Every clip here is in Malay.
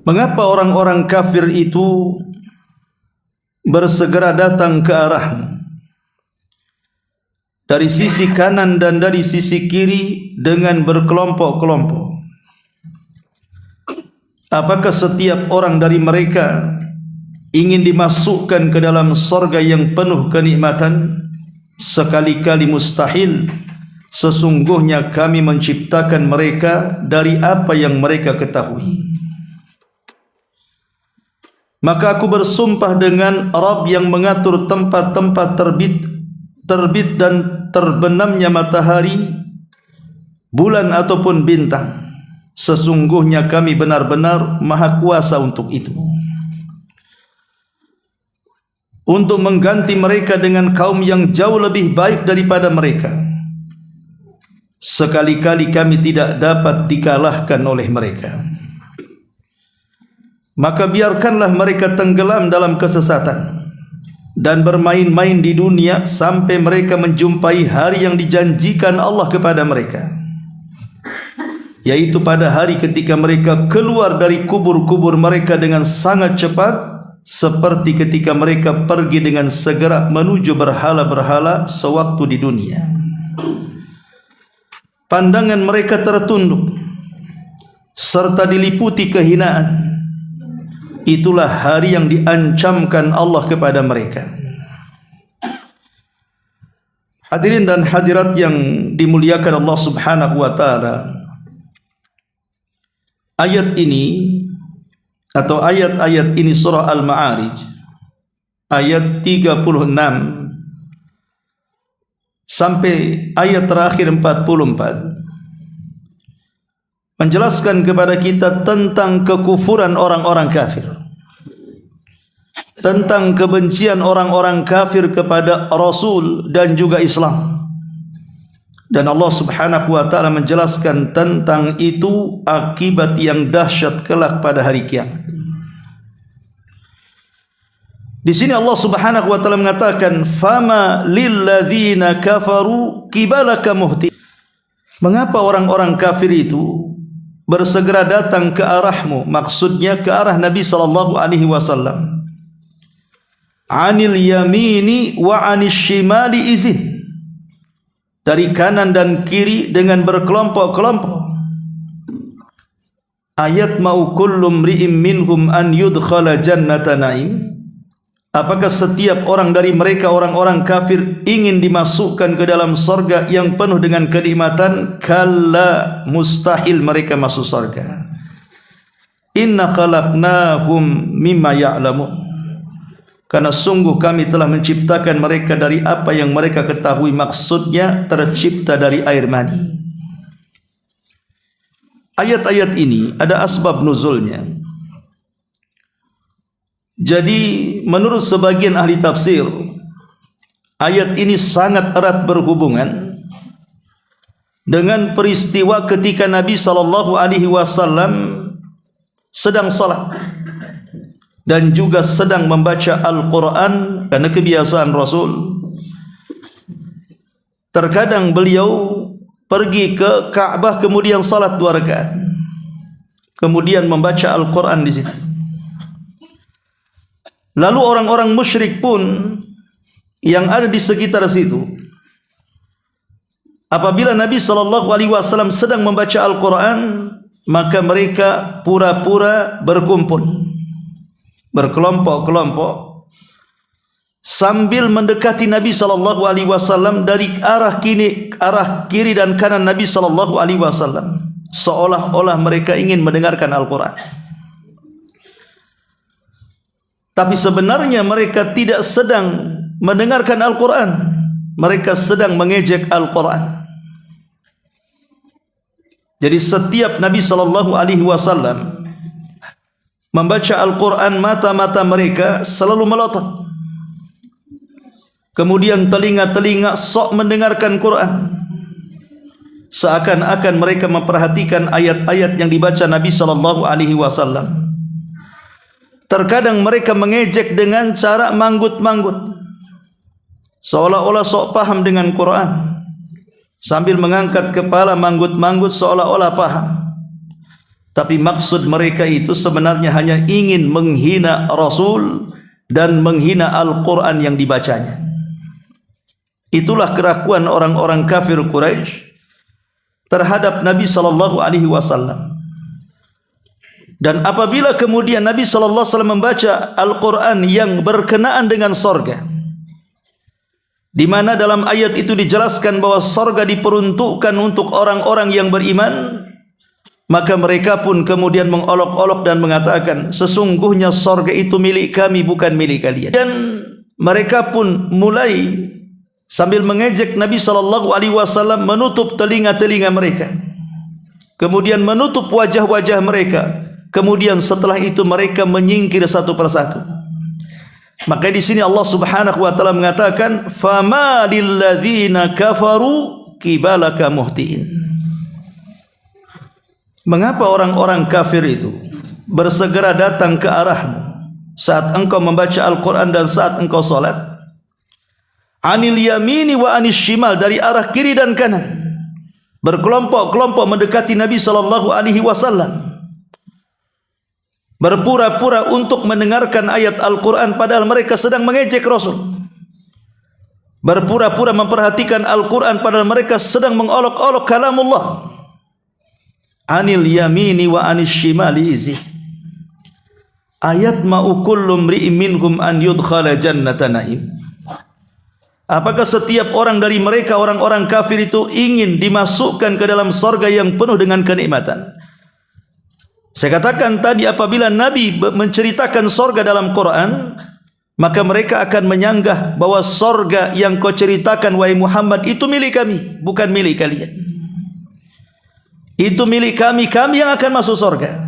Mengapa orang-orang kafir itu bersegera datang ke arahmu dari sisi kanan dan dari sisi kiri dengan berkelompok-kelompok? Apakah setiap orang dari mereka ingin dimasukkan ke dalam surga yang penuh kenikmatan? Sekali-kali mustahil. Sesungguhnya kami menciptakan mereka dari apa yang mereka ketahui. Maka aku bersumpah dengan Rabb yang mengatur tempat-tempat terbit dan terbenamnya matahari, bulan ataupun bintang. Sesungguhnya kami benar-benar maha kuasa untuk itu, untuk mengganti mereka dengan kaum yang jauh lebih baik daripada mereka. Sekali-kali kami tidak dapat dikalahkan oleh mereka. Maka biarkanlah mereka tenggelam dalam kesesatan dan bermain-main di dunia sampai mereka menjumpai hari yang dijanjikan Allah kepada mereka, yaitu pada hari ketika mereka keluar dari kubur-kubur mereka dengan sangat cepat, seperti ketika mereka pergi dengan segera menuju berhala-berhala sewaktu di dunia. Pandangan mereka tertunduk serta diliputi kehinaan. Itulah hari yang diancamkan Allah kepada mereka. Hadirin dan hadirat yang dimuliakan Allah Subhanahu wa taala, ayat ini atau ayat-ayat ini surah Al-Ma'arij ayat 36 sampai ayat terakhir 44 menjelaskan kepada kita tentang kekufuran orang-orang kafir, tentang kebencian orang-orang kafir kepada Rasul dan juga Islam. Dan Allah Subhanahu wa taala menjelaskan tentang itu akibat yang dahsyat kelak pada hari kiamat. Di sini Allah Subhanahu wa taala mengatakan, "Fama lilladzina kafaru qibalaka muhti." Mengapa orang-orang kafir itu bersegera datang ke arahmu, maksudnya ke arah Nabi sallallahu alaihi wasallam. Anil yamini wa anis shimali izin, dari kanan dan kiri dengan berkelompok-kelompok. Ayat mau kullu mri'im minhum an yudkhala jannata na'im. Apakah setiap orang dari mereka orang-orang kafir ingin dimasukkan ke dalam surga yang penuh dengan kenikmatan? Kalla, mustahil mereka masuk surga. Inna khalaqnahum mimma ya'lamun. Karena sungguh kami telah menciptakan mereka dari apa yang mereka ketahui, maksudnya tercipta dari air mani. Ayat-ayat ini ada asbab nuzulnya. Jadi menurut sebagian ahli tafsir, ayat ini sangat erat berhubungan dengan peristiwa ketika Nabi sallallahu alaihi wasallam sedang salat dan juga sedang membaca Al-Quran. Karena kebiasaan Rasul, terkadang beliau pergi ke Ka'bah kemudian salat 2 rakaat, kemudian membaca Al-Quran di situ. Lalu orang-orang musyrik pun yang ada di sekitar situ, apabila Nabi sallallahu alaihi wasallam sedang membaca Al-Quran, maka mereka pura-pura berkumpul, berkelompok-kelompok, sambil mendekati Nabi sallallahu alaihi wasallam dari arah kiri dan kanan Nabi sallallahu alaihi wasallam, seolah-olah mereka ingin mendengarkan Al-Quran. Tapi sebenarnya mereka tidak sedang mendengarkan Al-Quran, mereka sedang mengejek Al-Quran. Jadi setiap Nabi sallallahu alaihi wasallam membaca Al-Quran, mata-mata mereka selalu melotot, kemudian telinga-telinga sok mendengarkan Quran, seakan-akan mereka memperhatikan ayat-ayat yang dibaca Nabi sallallahu alaihi wasallam. Terkadang mereka mengejek dengan cara manggut-manggut, seolah-olah sok paham dengan Quran, sambil mengangkat kepala manggut-manggut seolah-olah paham. Tapi maksud mereka itu sebenarnya hanya ingin menghina Rasul dan menghina Al-Quran yang dibacanya. Itulah kelakuan orang-orang kafir Quraisy terhadap Nabi sallallahu alaihi wasallam. Dan apabila kemudian Nabi sallallahu alaihi wasallam membaca Al-Quran yang berkenaan dengan sorga, di mana dalam ayat itu dijelaskan bahwa sorga diperuntukkan untuk orang-orang yang beriman, maka mereka pun kemudian mengolok-olok dan mengatakan, sesungguhnya sorga itu milik kami, bukan milik kalian. Dan mereka pun mulai sambil mengejek Nabi SAW, menutup telinga-telinga mereka, kemudian menutup wajah-wajah mereka. Kemudian setelah itu mereka menyingkir satu persatu. Maka di sini Allah Subhanahu wa taala mengatakan, "Fama lilladzina kafaru kibalaka muhtiin." Mengapa orang-orang kafir itu bersegera datang ke arahmu saat engkau membaca Al-Quran dan saat engkau salat? Anil yamini wa anis shimal, dari arah kiri dan kanan, berkelompok-kelompok mendekati Nabi sallallahu alaihi wasallam, berpura-pura untuk mendengarkan ayat Al-Quran padahal mereka sedang mengejek Rasul, berpura-pura memperhatikan Al-Quran padahal mereka sedang mengolok-olok kalamullah. Anil yamini wa anis shimali izih. Ayat ma'u kullu mri'in minhum an yudkhala jannata na'im. Apakah setiap orang dari mereka, orang-orang kafir itu, ingin dimasukkan ke dalam sorga yang penuh dengan kenikmatan? Saya katakan tadi, apabila Nabi menceritakan sorga dalam Quran, maka mereka akan menyanggah bahwa sorga yang kau ceritakan wahai Muhammad itu milik kami, bukan milik kalian. Itu milik kami, kami yang akan masuk sorga,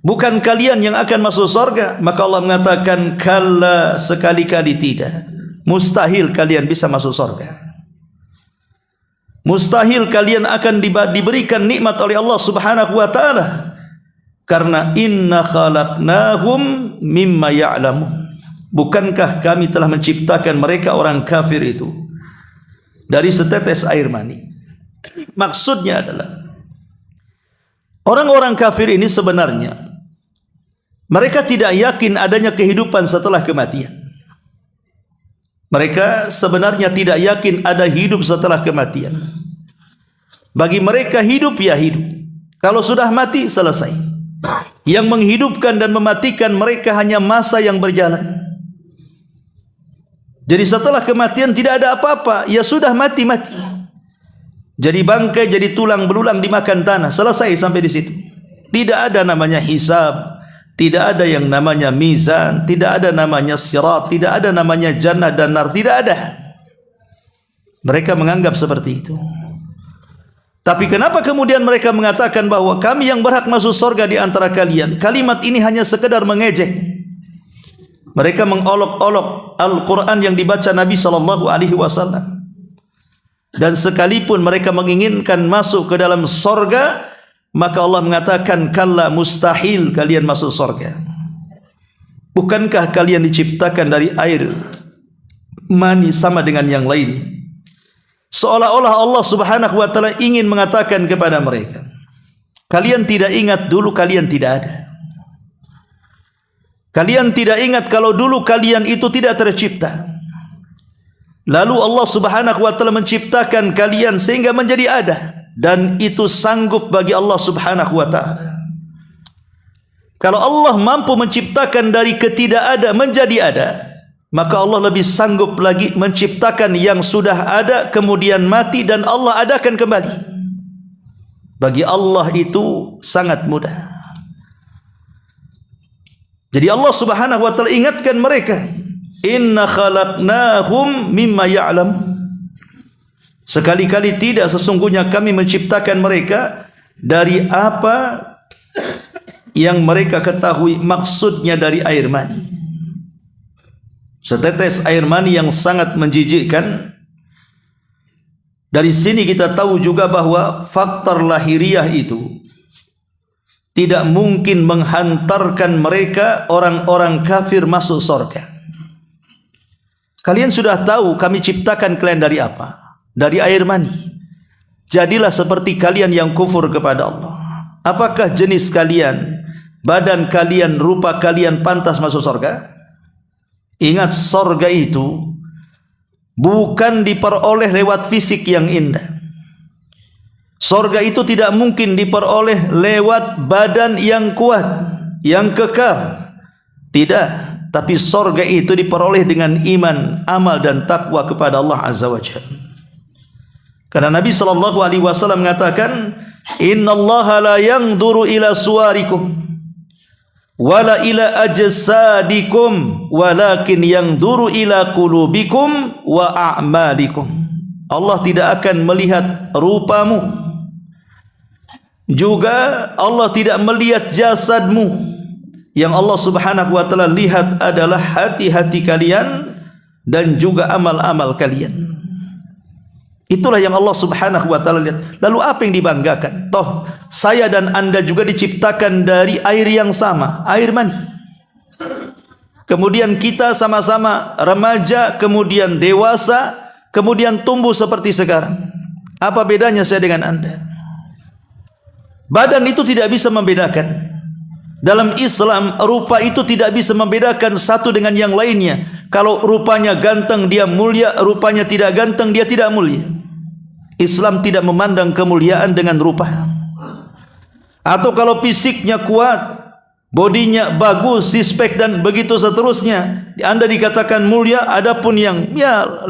bukan kalian yang akan masuk sorga. Maka Allah mengatakan, kalla, sekali-kali tidak. Mustahil kalian bisa masuk sorga. Mustahil kalian akan diberikan nikmat oleh Allah Subhanahu wa ta'ala. Karena inna khalaqnahum mimma ya'lamun. Bukankah kami telah menciptakan mereka orang kafir itu dari setetes air mani? Maksudnya adalah, orang-orang kafir ini sebenarnya mereka tidak yakin adanya kehidupan setelah kematian. Mereka sebenarnya tidak yakin ada hidup setelah kematian. Bagi mereka hidup ya hidup, kalau sudah mati selesai. Yang menghidupkan dan mematikan mereka hanya masa yang berjalan. Jadi setelah kematian tidak ada apa-apa, ya sudah mati-mati. Jadi bangkai, jadi tulang belulang dimakan tanah, selesai sampai di situ. Tidak ada namanya hisab, tidak ada yang namanya mizan, tidak ada namanya sirat, tidak ada namanya jannah dan nar, tidak ada. Mereka menganggap seperti itu. Tapi kenapa kemudian mereka mengatakan bahwa kami yang berhak masuk surga di antara kalian? Kalimat ini hanya sekedar mengejek. Mereka mengolok-olok Al-Quran yang dibaca Nabi SAW. Dan sekalipun mereka menginginkan masuk ke dalam sorga, maka Allah mengatakan, kalla, mustahil kalian masuk sorga. Bukankah kalian diciptakan dari air mani sama dengan yang lain? Seolah-olah Allah Subhanahu wa ta'ala ingin mengatakan kepada mereka, kalian tidak ingat dulu kalian tidak ada. Kalian tidak ingat kalau dulu kalian itu tidak tercipta. Lalu Allah Subhanahu wa ta'ala menciptakan kalian sehingga menjadi ada. Dan itu sanggup bagi Allah Subhanahu wa ta'ala. Kalau Allah mampu menciptakan dari ketidakada menjadi ada, maka Allah lebih sanggup lagi menciptakan yang sudah ada kemudian mati dan Allah adakan kembali. Bagi Allah itu sangat mudah. Jadi Allah Subhanahu wa ta'ala ingatkan mereka, inna khalaqnahum mimma ya'lam. Sekali-kali tidak, sesungguhnya kami menciptakan mereka dari apa yang mereka ketahui, maksudnya dari air mani. Setetes air mani yang sangat menjijikkan. Dari sini kita tahu juga bahwa faktor lahiriah itu tidak mungkin menghantarkan mereka orang-orang kafir masuk surga. Kalian sudah tahu kami ciptakan kalian dari apa? Dari air mani. Jadilah seperti kalian yang kufur kepada Allah. Apakah jenis kalian, badan kalian, rupa kalian pantas masuk surga? Ingat, surga itu bukan diperoleh lewat fisik yang indah. Surga itu tidak mungkin diperoleh lewat badan yang kuat, yang kekal. Tidak, tapi surga itu diperoleh dengan iman, amal dan takwa kepada Allah Azza wa Jalla. Karena Nabi SAW mengatakan, innallaha la yanzuru ila suwarikum wala ila ajsadikum walakin yanzuru ila qulubikum wa a'malikum. Allah tidak akan melihat rupamu, juga Allah tidak melihat jasadmu. Yang Allah Subhanahu wa taala lihat adalah hati-hati kalian dan juga amal-amal kalian. Itulah yang Allah Subhanahu wa taala lihat. Lalu apa yang dibanggakan? Toh saya dan Anda juga diciptakan dari air yang sama, air mani. Kemudian kita sama-sama remaja, kemudian dewasa, kemudian tumbuh seperti sekarang. Apa bedanya saya dengan Anda? Badan itu tidak bisa membedakan. Dalam Islam, rupa itu tidak bisa membedakan satu dengan yang lainnya. Kalau rupanya ganteng, dia mulia. Rupanya tidak ganteng, dia tidak mulia. Islam tidak memandang kemuliaan dengan rupa. Atau kalau fisiknya kuat, bodinya bagus, six-pack dan begitu seterusnya, Anda dikatakan mulia. Adapun yang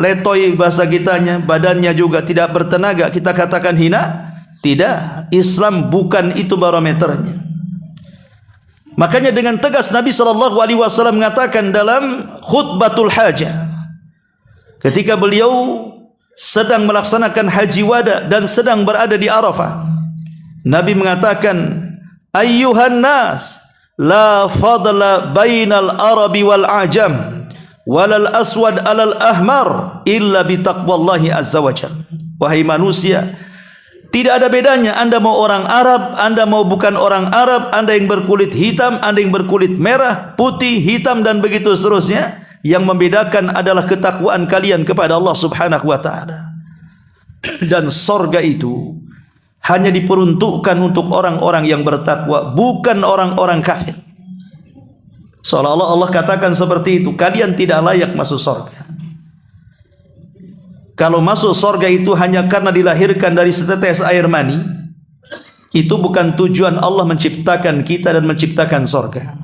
letoy bahasa kitanya, badannya juga tidak bertenaga, kita katakan hina. Tidak, Islam bukan itu barometernya. Makanya dengan tegas Nabi SAW mengatakan dalam khutbatul hajah, ketika beliau sedang melaksanakan haji wada dan sedang berada di Arafah, Nabi mengatakan, ayyuhan nas, la fadla bainal arabi wal ajam walal aswad alal ahmar illa bitaqwallahi azza wajal. Wahai manusia, tidak ada bedanya Anda mau orang Arab, Anda mau bukan orang Arab, Anda yang berkulit hitam, Anda yang berkulit merah, putih, hitam dan begitu seterusnya. Yang membedakan adalah ketakwaan kalian kepada Allah Subhanahu wa taala. Dan surga itu hanya diperuntukkan untuk orang-orang yang bertakwa, bukan orang-orang kafir. Seolah-olah Allah katakan seperti itu, kalian tidak layak masuk surga. Kalau masuk surga itu hanya karena dilahirkan dari setetes air mani, itu bukan tujuan Allah menciptakan kita dan menciptakan surga.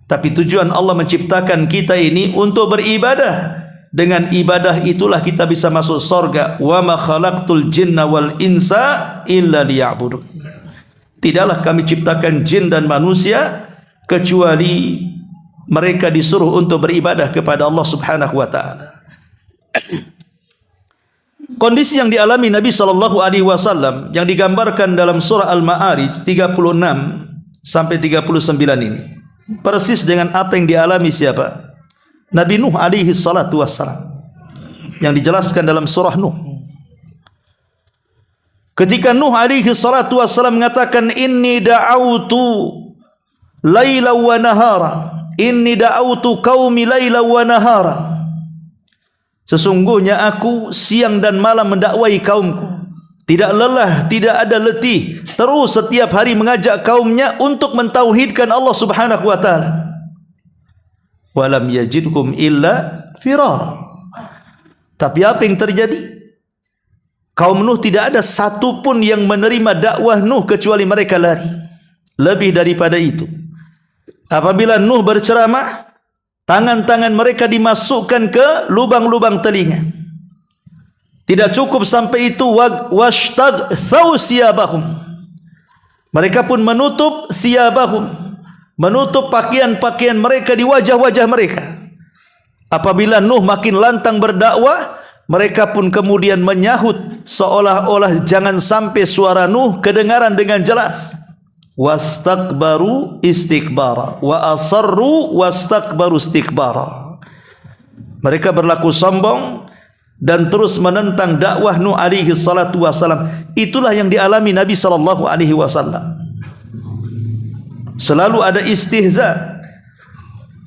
Tapi tujuan Allah menciptakan kita ini untuk beribadah. Dengan ibadah itulah kita bisa masuk surga. Wa ma khalaqtul jinna wal insa illa liya'budun. Tidaklah kami ciptakan jin dan manusia kecuali mereka disuruh untuk beribadah kepada Allah Subhanahu wa taala. Kondisi yang dialami Nabi SAW yang digambarkan dalam surah Al-Ma'arij 36 sampai 39 ini persis dengan apa yang dialami siapa? Nabi Nuh alaihi salatu wassalam, yang dijelaskan dalam surah Nuh. Ketika Nuh alaihi salatu wassalam mengatakan, inni da'autu laila wa nahara, inni da'autu qaumi laila wa nahara, sesungguhnya aku siang dan malam mendakwai kaumku, tidak lelah, tidak ada letih, terus setiap hari mengajak kaumnya untuk mentauhidkan Allah Subhanahu wa taala. Walam yajidhum illa firara. Tapi apa yang terjadi? Kaum Nuh tidak ada satu pun yang menerima dakwah Nuh kecuali mereka lari. Lebih daripada itu, apabila Nuh berceramah, tangan-tangan mereka dimasukkan ke lubang-lubang telinga. Tidak cukup sampai itu, washtaghthaw siyabahum, mereka pun menutup siyabahum, menutup pakaian-pakaian mereka di wajah-wajah mereka. Apabila Nuh makin lantang berdakwah, mereka pun kemudian menyahut seolah-olah jangan sampai suara Nuh kedengaran dengan jelas. Wastakbaru istikbara wa asarru wastakbaru istikbara. Mereka berlaku sombong dan terus menentang dakwah Nuh alaihi salatu wasalam. Itulah yang dialami Nabi sallallahu alaihi wasallam. Selalu ada istihza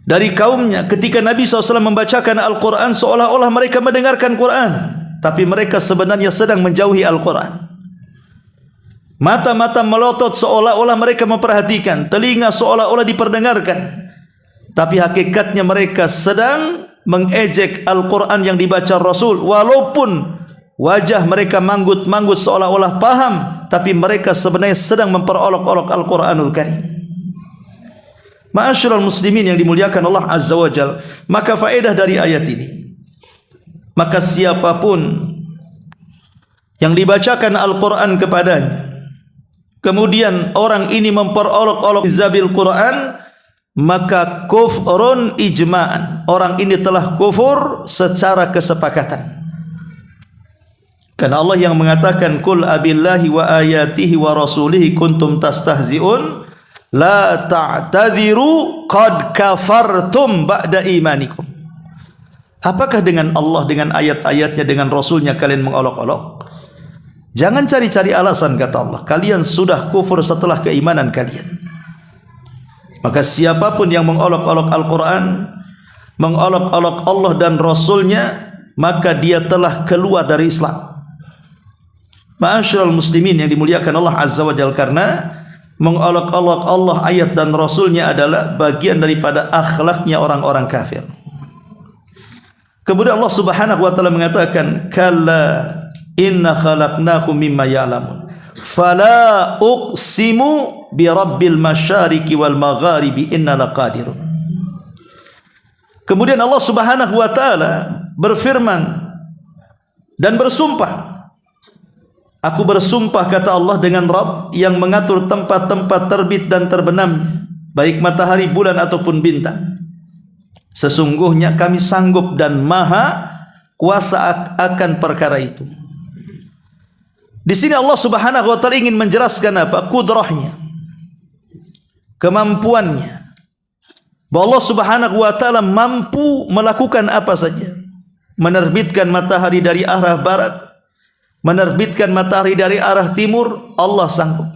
dari kaumnya ketika Nabi SAW membacakan Al-Quran, seolah-olah mereka mendengarkan Quran, tapi mereka sebenarnya sedang menjauhi Al-Quran. Mata-mata melotot seolah-olah mereka memperhatikan, telinga seolah-olah diperdengarkan. Tapi hakikatnya mereka sedang mengejek Al-Quran yang dibaca Rasul. Walaupun wajah mereka manggut-manggut seolah-olah paham, tapi mereka sebenarnya sedang memperolok-olok Al-Quranul Karim. Ma'asyiral muslimin yang dimuliakan Allah Azza wa Jalla, maka faedah dari ayat ini, maka siapapun yang dibacakan Al-Quran kepadanya, kemudian orang ini memperolok-olok zabil Quran, maka kufrun ijma'an, orang ini telah kufur secara kesepakatan. Karena Allah yang mengatakan, Qul abillahi wa ayatihi wa rasulihi kuntum tastahzi'un la ta'tadhiru qad kafartum ba'da imanikum. Apakah dengan Allah, dengan ayat-ayatnya, dengan Rasulnya kalian mengolok-olok? Jangan cari-cari alasan, kata Allah, kalian sudah kufur setelah keimanan kalian. Maka siapapun yang mengolok-olok Al-Quran, mengolok-olok Allah dan Rasulnya, maka dia telah keluar dari Islam. Ma'asyiral muslimin yang dimuliakan Allah Azza wa Jalla, karena mengolok-olok Allah, ayat dan Rasulnya adalah bagian daripada akhlaknya orang-orang kafir. Kemudian Allah Subhanahu wa taala mengatakan, kalla inna khalaqnakum mimma ya'lamun fala uqsimu bi rabbil masyariqi wal magharibi inna laqadirun. Kemudian Allah Subhanahu wa taala berfirman dan bersumpah, aku bersumpah, kata Allah, dengan Rabb yang mengatur tempat-tempat terbit dan terbenamnya, baik matahari, bulan ataupun bintang. Sesungguhnya kami sanggup dan maha kuasa akan perkara itu. Di sini Allah Subhanahu wa taala ingin menjelaskan apa? Kudrahnya, kemampuannya. Bahwa Allah Subhanahu wa taala mampu melakukan apa saja. Menerbitkan matahari dari arah barat, menerbitkan matahari dari arah timur, Allah sanggup.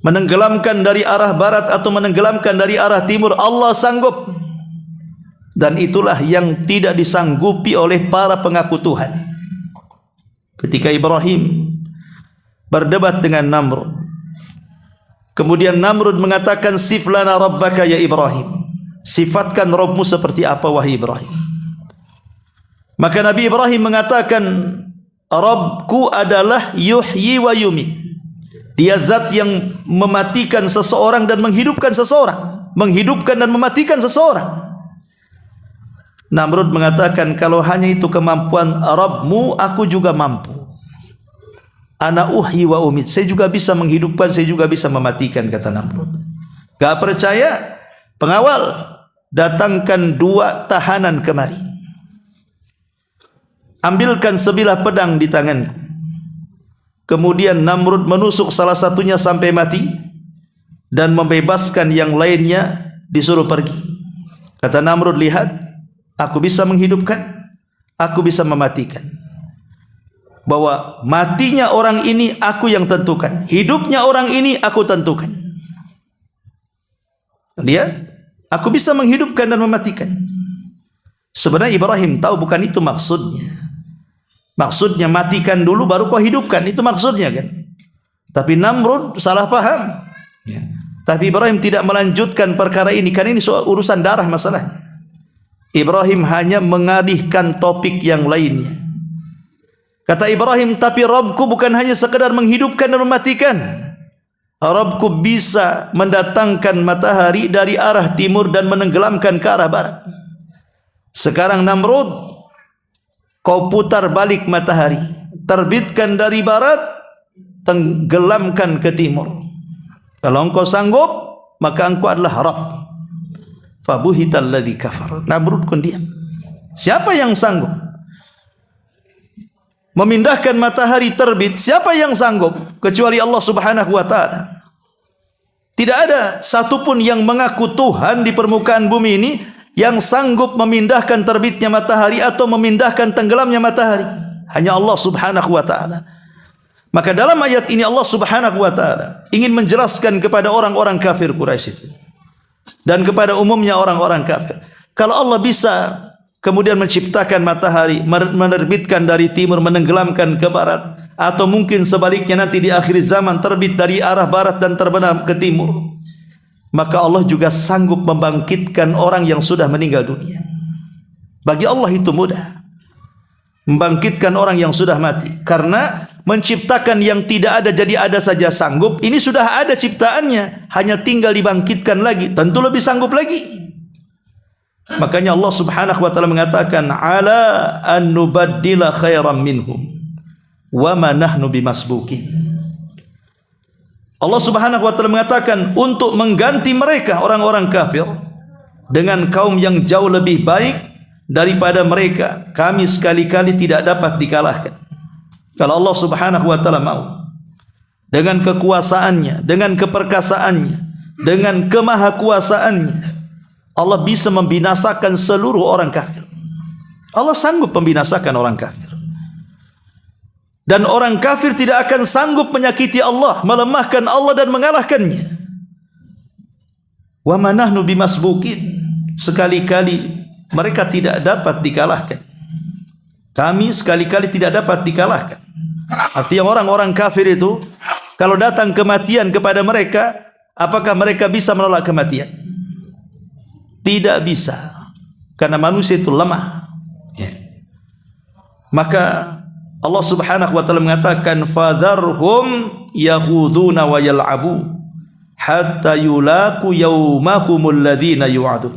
Menenggelamkan dari arah barat atau menenggelamkan dari arah timur, Allah sanggup. Dan itulah yang tidak disanggupi oleh para pengaku Tuhan. Ketika Ibrahim berdebat dengan Namrud, kemudian Namrud mengatakan, sif lana rabbaka ya Ibrahim, sifatkan Rabbmu seperti apa wahai Ibrahim. Maka Nabi Ibrahim mengatakan, Rabbku adalah yuhyi wa yumit. Dia zat yang mematikan seseorang dan menghidupkan seseorang, menghidupkan dan mematikan seseorang. Namrud mengatakan, kalau hanya itu kemampuan Rabbmu, aku juga mampu. Ana uhyi wa umit, saya juga bisa menghidupkan, saya juga bisa mematikan, kata Namrud. Gak percaya? Pengawal, datangkan 2 tahanan kemari. Ambilkan sebilah pedang di tanganku. Kemudian Namrud menusuk salah satunya sampai mati dan membebaskan yang lainnya, disuruh pergi. Kata Namrud, lihat, aku bisa menghidupkan, aku bisa mematikan. Bahwa matinya orang ini aku yang tentukan, hidupnya orang ini aku tentukan. Lihat, aku bisa menghidupkan dan mematikan. Sebenarnya Ibrahim tahu bukan itu maksudnya. Maksudnya matikan dulu baru kau hidupkan, itu maksudnya kan. Tapi Namrud salah paham. Ya. Tapi Ibrahim tidak melanjutkan perkara ini, karena ini soal urusan darah masalahnya. Ibrahim hanya mengalihkan topik yang lainnya. Kata Ibrahim, tapi Rabbku bukan hanya sekedar menghidupkan dan mematikan. Rabbku bisa mendatangkan matahari dari arah timur dan menenggelamkan ke arah barat. Sekarang Namrud, kau putar balik matahari, terbitkan dari barat, tenggelamkan ke timur. Kalau engkau sanggup, maka engkau adalah Rabb. Fabuhital ladzi kafar. Namrud pun diam. Siapa yang sanggup memindahkan matahari terbit? Siapa yang sanggup kecuali Allah Subhanahu wa taala? Tidak ada satupun yang mengaku Tuhan di permukaan bumi ini yang sanggup memindahkan terbitnya matahari atau memindahkan tenggelamnya matahari. Hanya Allah Subhanahu wa taala. Maka dalam ayat ini Allah Subhanahu wa taala ingin menjelaskan kepada orang-orang kafir Quraisy itu dan kepada umumnya orang-orang kafir, kalau Allah bisa kemudian menciptakan matahari, menerbitkan dari timur, menenggelamkan ke barat, atau mungkin sebaliknya nanti di akhir zaman terbit dari arah barat dan terbenam ke timur, maka Allah juga sanggup membangkitkan orang yang sudah meninggal dunia. Bagi Allah itu mudah, membangkitkan orang yang sudah mati, karena menciptakan yang tidak ada jadi ada saja sanggup. Ini sudah ada ciptaannya, hanya tinggal dibangkitkan lagi, tentu lebih sanggup lagi. Makanya Allah Subhanahu wa taala mengatakan, ala an nubaddila khairan minhum wa ma nahnu bimasbukin. Allah Subhanahu wa taala mengatakan untuk mengganti mereka orang-orang kafir dengan kaum yang jauh lebih baik daripada mereka, kami sekali-kali tidak dapat dikalahkan. Kalau Allah Subhanahu wa taala mau, dengan kekuasaannya, dengan keperkasaannya, dengan kemahakuasaannya, Allah bisa membinasakan seluruh orang kafir. Allah sanggup membinasakan orang kafir. Dan orang kafir tidak akan sanggup menyakiti Allah, melemahkan Allah dan mengalahkannya. Wa ma nahnu bimasbukin. Sekali-kali mereka tidak dapat dikalahkan. Kami sekali-kali tidak dapat dikalahkan. Artinya orang-orang kafir itu, kalau datang kematian kepada mereka, apakah mereka bisa menolak kematian? Tidak bisa, karena manusia itu lemah. Maka Allah Subhanahu wa taala mengatakan, fadharhum yaghuduna wa yal'abu hatta yulaku yaumahumul ladzina yu'adun.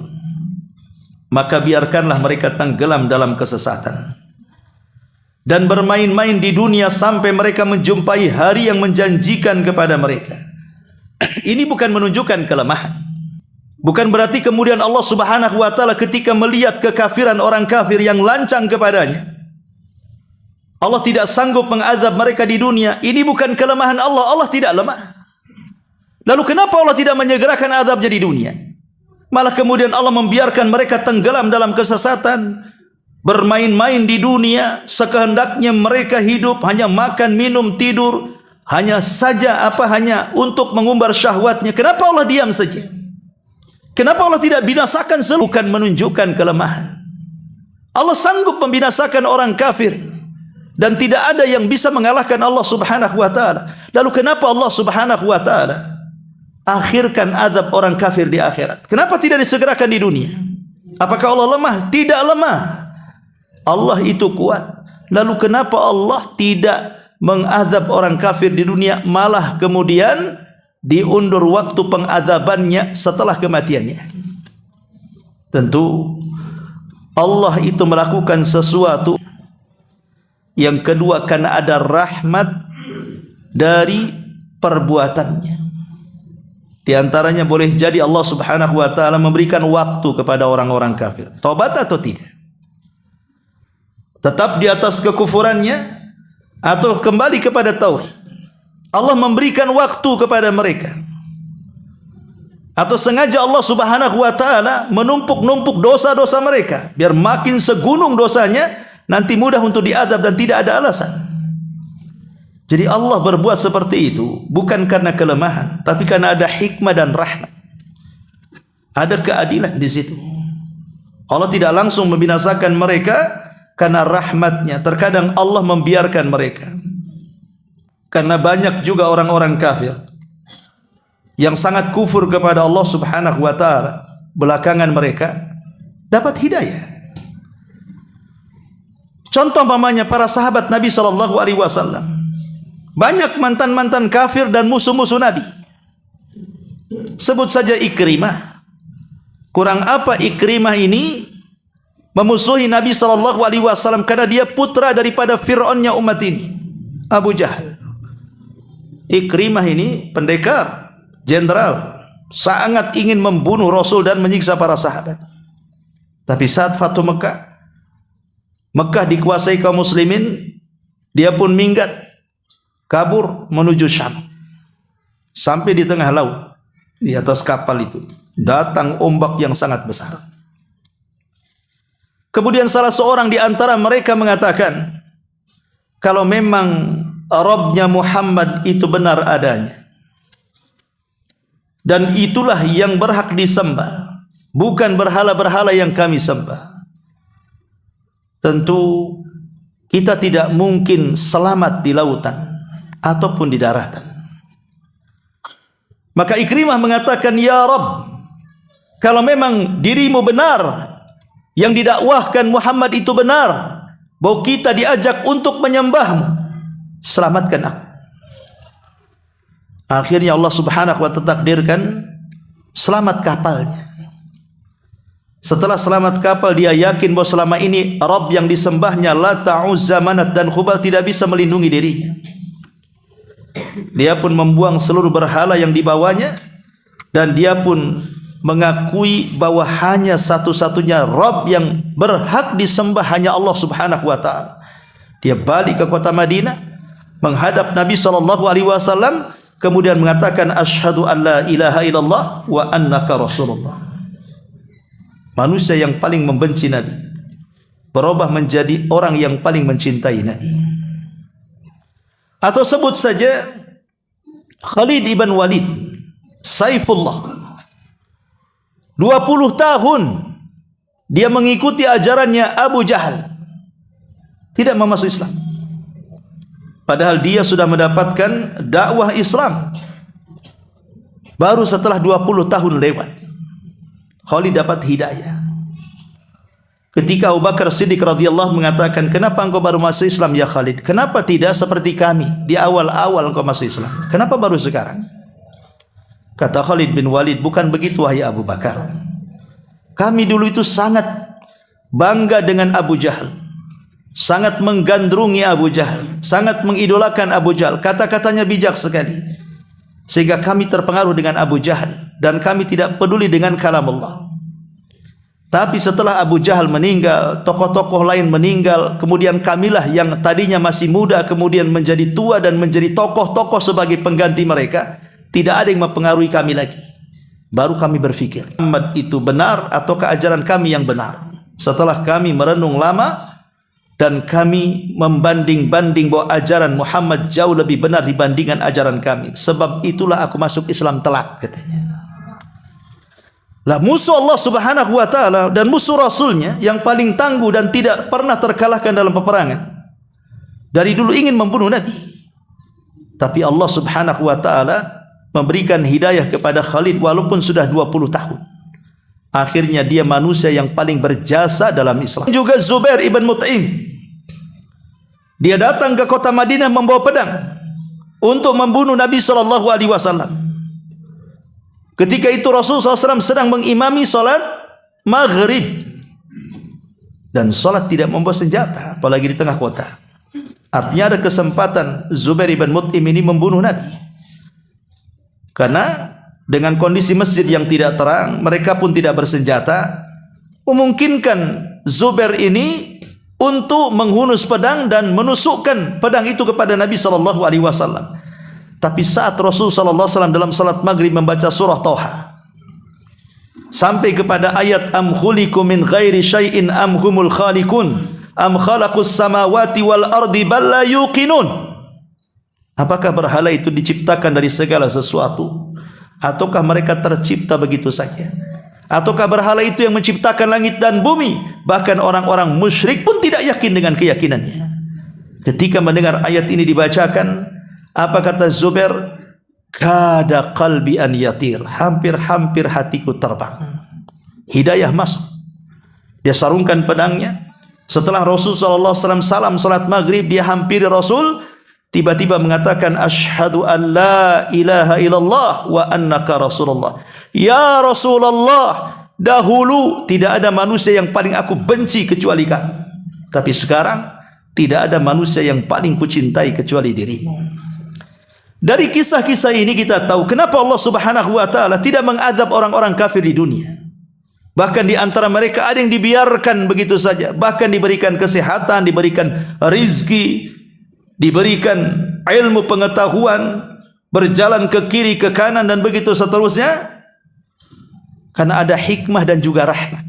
Maka biarkanlah mereka tenggelam dalam kesesatan dan bermain-main di dunia sampai mereka menjumpai hari yang menjanjikan kepada mereka. Ini bukan menunjukkan kelemahan. Bukan berarti kemudian Allah Subhanahu wa taala ketika melihat kekafiran orang kafir yang lancang kepadanya, Allah tidak sanggup mengazab mereka di dunia. Ini bukan kelemahan Allah. Allah tidak lemah. Lalu kenapa Allah tidak menyegerakan azabnya di dunia? Malah kemudian Allah membiarkan mereka tenggelam dalam kesesatan, bermain-main di dunia, sekehendaknya mereka hidup, hanya makan, minum, tidur, hanya untuk mengumbar syahwatnya. Kenapa Allah diam saja? Kenapa Allah tidak binasakan seluruh? Bukan menunjukkan kelemahan. Allah sanggup membinasakan orang kafir dan tidak ada yang bisa mengalahkan Allah Subhanahu wa taala. Lalu kenapa Allah Subhanahu wa taala akhirkan azab orang kafir di akhirat? Kenapa tidak disegerakan di dunia? Apakah Allah lemah? Tidak lemah. Allah itu kuat. Lalu kenapa Allah tidak mengazab orang kafir di dunia, malah kemudian diundur waktu pengazabannya setelah kematiannya? Tentu Allah itu melakukan sesuatu. Yang kedua, karena ada rahmat dari perbuatannya. Di antaranya boleh jadi Allah Subhanahu wa taala memberikan waktu kepada orang-orang kafir, taubat atau tidak, tetap di atas kekufurannya atau kembali kepada tauhid. Allah memberikan waktu kepada mereka, atau sengaja Allah Subhanahu wa taala menumpuk-numpuk dosa-dosa mereka biar makin segunung dosanya, nanti mudah untuk diazab dan tidak ada alasan. Jadi Allah berbuat seperti itu bukan karena kelemahan, tapi karena ada hikmah dan rahmat. Ada keadilan di situ. Allah tidak langsung membinasakan mereka karena rahmatnya. Terkadang Allah membiarkan mereka karena banyak juga orang-orang kafir yang sangat kufur kepada Allah Subhanahu wa taala, belakangan mereka dapat hidayah. Contoh umpamanya para sahabat Nabi sallallahu alaihi wasallam. Banyak mantan-mantan kafir dan musuh-musuh Nabi. Sebut saja Ikrimah. Kurang apa Ikrimah ini memusuhi Nabi sallallahu alaihi wasallam karena dia putra daripada Fir'aunnya umat ini, Abu Jahal. Ikrimah ini pendekar, jenderal, sangat ingin membunuh Rasul dan menyiksa para sahabat. Tapi saat Fatu Mekah dikuasai kaum muslimin, dia pun minggat, kabur menuju Syam. Sampai di tengah laut, di atas kapal itu datang ombak yang sangat besar. Kemudian salah seorang di antara mereka mengatakan, kalau memang Rabbnya Muhammad itu benar adanya, dan itulah yang berhak disembah, bukan berhala-berhala yang kami sembah, tentu kita tidak mungkin selamat di lautan ataupun di daratan. Maka Ikrimah mengatakan, ya Rabb, kalau memang dirimu benar, yang didakwahkan Muhammad itu benar, bahwa kita diajak untuk menyembahmu, selamatkan aku. Akhirnya Allah subhanahu wa ta'ala takdirkan selamat kapalnya. Setelah selamat kapal, dia yakin bahwa selama ini Rabb yang disembahnya, Lata, Uzza, Manat dan Hubal, tidak bisa melindungi dirinya. Dia pun membuang seluruh berhala yang dibawanya, dan dia pun mengakui bahwa hanya satu-satunya Rabb yang berhak disembah hanya Allah subhanahu wa ta'ala. Dia balik ke kota Madinah, menghadap Nabi SAW, kemudian mengatakan, asyhadu an la ilaha illallah wa annaka rasulullah. Manusia yang paling membenci Nabi berubah menjadi orang yang paling mencintai Nabi. Atau sebut saja Khalid ibn Walid, Saifullah. 20 tahun dia mengikuti ajarannya Abu Jahal, tidak memasuk Islam. Padahal dia sudah mendapatkan dakwah Islam baru setelah 20 tahun lewat. Khalid dapat hidayah. Ketika Abu Bakar Siddiq radhiyallahu mengatakan, kenapa engkau baru masuk Islam ya Khalid? Kenapa tidak seperti kami di awal-awal engkau masuk Islam? Kenapa baru sekarang? Kata Khalid bin Walid, bukan begitu wahai Abu Bakar. Kami dulu itu sangat bangga dengan Abu Jahal, sangat menggandrungi Abu Jahal, sangat mengidolakan Abu Jahal. Kata-katanya bijak sekali, sehingga kami terpengaruh dengan Abu Jahal dan kami tidak peduli dengan kalam Allah. Tapi setelah Abu Jahal meninggal, tokoh-tokoh lain meninggal, kemudian kamilah yang tadinya masih muda kemudian menjadi tua dan menjadi tokoh-tokoh sebagai pengganti mereka. Tidak ada yang mempengaruhi kami lagi. Baru kami berpikir, Muhammad itu benar ataukah ajaran kami yang benar? Setelah kami merenung lama dan kami membanding-banding bahwa ajaran Muhammad jauh lebih benar dibandingkan ajaran kami. Sebab itulah aku masuk Islam telat, katanya. Lah musuh Allah subhanahu wa ta'ala dan musuh Rasulnya yang paling tangguh dan tidak pernah terkalahkan dalam peperangan, dari dulu ingin membunuh Nabi. Tapi Allah subhanahu wa ta'ala memberikan hidayah kepada Khalid walaupun sudah 20 tahun. Akhirnya dia manusia yang paling berjasa dalam Islam. Juga Zubair ibn Mut'im, dia datang ke kota Madinah membawa pedang untuk membunuh Nabi SAW. Ketika itu Rasulullah SAW sedang mengimami salat maghrib, dan salat tidak membawa senjata, apalagi di tengah kota. Artinya ada kesempatan Zubair ibn Mut'im ini membunuh Nabi. Karena dengan kondisi masjid yang tidak terang, mereka pun tidak bersenjata, memungkinkan Zubair ini untuk menghunus pedang dan menusukkan pedang itu kepada Nabi SAW. Tapi saat Rasul SAW dalam salat maghrib membaca surah Thaha sampai kepada ayat am khuliqu min ghairi syai'in am humul khaliqun am khalaqus samawati wal ardi bal la yuqinun. Apakah berhala itu diciptakan dari segala sesuatu, ataukah mereka tercipta begitu saja? Ataukah berhala itu yang menciptakan langit dan bumi? Bahkan orang-orang musyrik pun tidak yakin dengan keyakinannya. Ketika mendengar ayat ini dibacakan, apa kata Zubair? Kada qalbi an yatir, hampir-hampir hatiku terbang. Hidayah masuk. Dia sarungkan pedangnya. Setelah Rasul SAW salam salat maghrib, dia hampiri Rasul, tiba-tiba mengatakan, asyhadu an la ilaha illallah wa annaka rasulullah. Ya Rasulullah, dahulu tidak ada manusia yang paling aku benci kecuali kamu, tapi sekarang tidak ada manusia yang paling kucintai kecuali dirimu. Dari kisah-kisah ini kita tahu kenapa Allah subhanahu wa ta'ala tidak mengazab orang-orang kafir di dunia. Bahkan di antara mereka ada yang dibiarkan begitu saja, bahkan diberikan kesehatan, diberikan rizki, diberikan ilmu pengetahuan, berjalan ke kiri ke kanan dan begitu seterusnya, karena ada hikmah dan juga rahmat.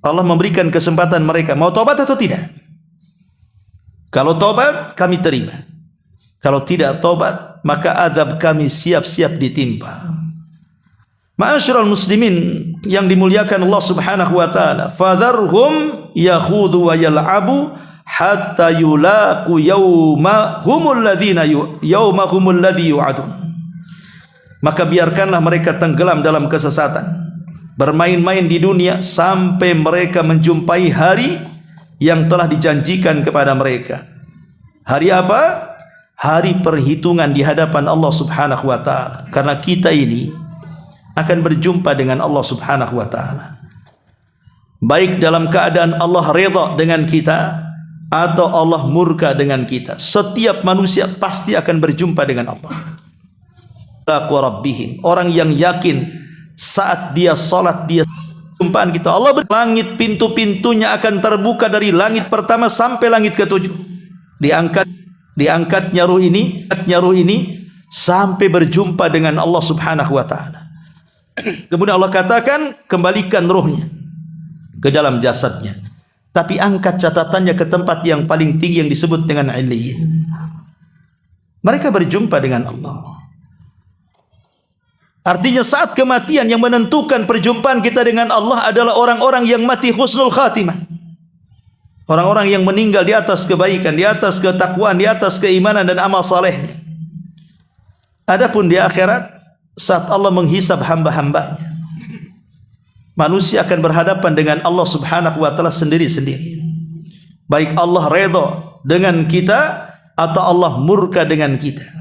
Allah memberikan kesempatan mereka, mau tobat atau tidak. Kalau tobat kami terima, kalau tidak tobat maka azab kami siap-siap ditimpa. Ma'asyiral muslimin yang dimuliakan Allah subhanahu wa ta'ala, fadharhum yakhudu wa yal'abu hatta yulaqu yawmahumul ladzi yu'adun. Maka biarkanlah mereka tenggelam dalam kesesatan, bermain-main di dunia sampai mereka menjumpai hari yang telah dijanjikan kepada mereka. Hari apa? Hari perhitungan di hadapan Allah Subhanahu wa taala. Karena kita ini akan berjumpa dengan Allah Subhanahu wa taala. Baik dalam keadaan Allah redha dengan kita atau Allah murka dengan kita. Setiap manusia pasti akan berjumpa dengan Allah. Rabbihim, orang yang yakin saat dia salat dia jumpaan kita. Allah berlangit, pintu-pintunya akan terbuka dari langit pertama sampai langit ketujuh. Diangkatnya ruh ini sampai berjumpa dengan Allah Subhanahu wa taala. Kemudian Allah katakan, kembalikan ruhnya ke dalam jasadnya. Tapi angkat catatannya ke tempat yang paling tinggi yang disebut dengan Illiyin. Mereka berjumpa dengan Allah. Artinya saat kematian yang menentukan perjumpaan kita dengan Allah adalah orang-orang yang mati husnul khatimah. Orang-orang yang meninggal di atas kebaikan, di atas ketakwaan, di atas keimanan dan amal salehnya. Adapun di akhirat, saat Allah menghisab hamba-hambanya, manusia akan berhadapan dengan Allah Subhanahu wa taala sendiri-sendiri. Baik Allah redha dengan kita atau Allah murka dengan kita.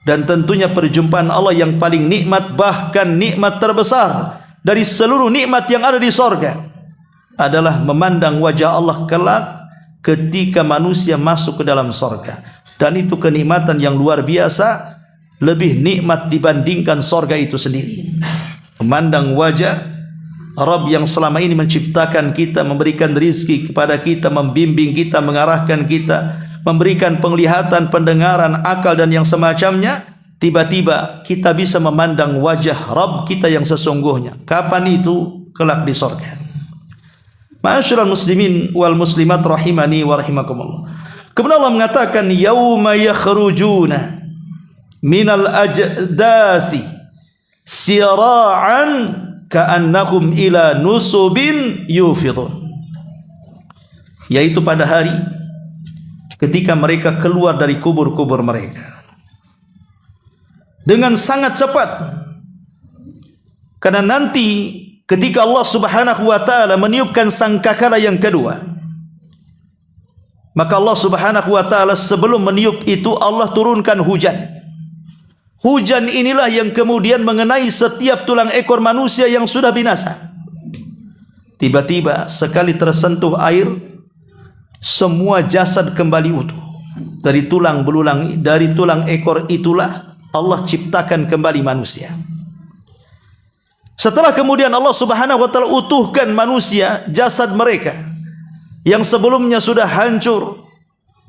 Dan tentunya perjumpaan Allah yang paling nikmat, bahkan nikmat terbesar dari seluruh nikmat yang ada di sorga, adalah memandang wajah Allah kelak ketika manusia masuk ke dalam sorga. Dan itu kenikmatan yang luar biasa, lebih nikmat dibandingkan sorga itu sendiri. Memandang wajah Rabb yang selama ini menciptakan kita, memberikan rizki kepada kita, membimbing kita, mengarahkan kita, memberikan penglihatan, pendengaran, akal dan yang semacamnya. Tiba-tiba kita bisa memandang wajah Rabb kita yang sesungguhnya. Kapan itu? Kelak di sorga. Ma'asyiral muslimin wal muslimat rahimani wa rahimakumullah. Kemudian Allah mengatakan, yauma yakhrujuna minal ajdathi sira'an ka'annahum ila nusubin yufidun. Yaitu pada hari ketika mereka keluar dari kubur-kubur mereka dengan sangat cepat. Karena nanti ketika Allah Subhanahu wa taala meniupkan sangkakala yang kedua, maka Allah Subhanahu wa taala sebelum meniup itu Allah turunkan hujan. Hujan inilah yang kemudian mengenai setiap tulang ekor manusia yang sudah binasa. Tiba-tiba sekali tersentuh air, semua jasad kembali utuh. Dari tulang belulang, dari tulang ekor itulah Allah ciptakan kembali manusia. Setelah kemudian Allah Subhanahu wa taala utuhkan manusia, jasad mereka yang sebelumnya sudah hancur,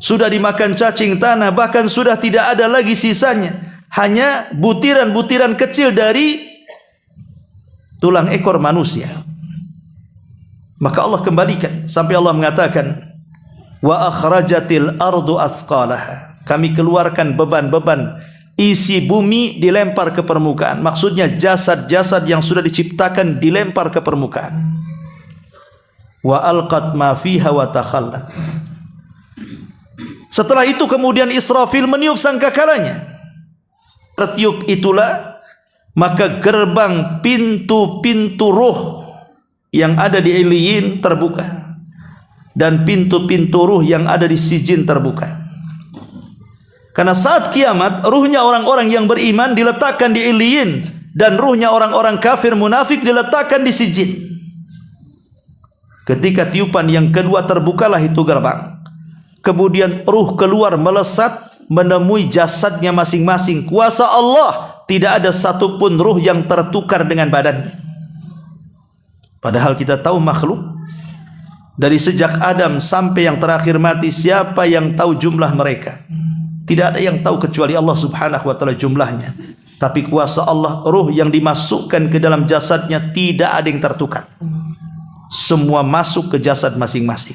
sudah dimakan cacing tanah, bahkan sudah tidak ada lagi sisanya, hanya butiran-butiran kecil dari tulang ekor manusia. Maka Allah kembalikan sampai Allah mengatakan, wa akhrajatil ardu athqalaha. Kami keluarkan beban-beban, isi bumi dilempar ke permukaan. Maksudnya jasad-jasad yang sudah diciptakan dilempar ke permukaan. Wa alqat ma fiha wa takhallat. Setelah itu kemudian Israfil meniup sangkakalanya. Tertiup itulah maka gerbang pintu-pintu ruh yang ada di Illiyin terbuka, dan pintu-pintu ruh yang ada di Sijin terbuka. Karena saat kiamat, ruhnya orang-orang yang beriman diletakkan di Illiyin, dan ruhnya orang-orang kafir munafik diletakkan di Sijin. Ketika tiupan yang kedua terbukalah itu gerbang. Kemudian ruh keluar melesat menemui jasadnya masing-masing. Kuasa Allah, tidak ada satupun ruh yang tertukar dengan badannya. Padahal kita tahu makhluk dari sejak Adam sampai yang terakhir mati, siapa yang tahu jumlah mereka? Tidak ada yang tahu kecuali Allah Subhanahu wa taala jumlahnya. Tapi kuasa Allah, ruh yang dimasukkan ke dalam jasadnya tidak ada yang tertukar. Semua masuk ke jasad masing-masing.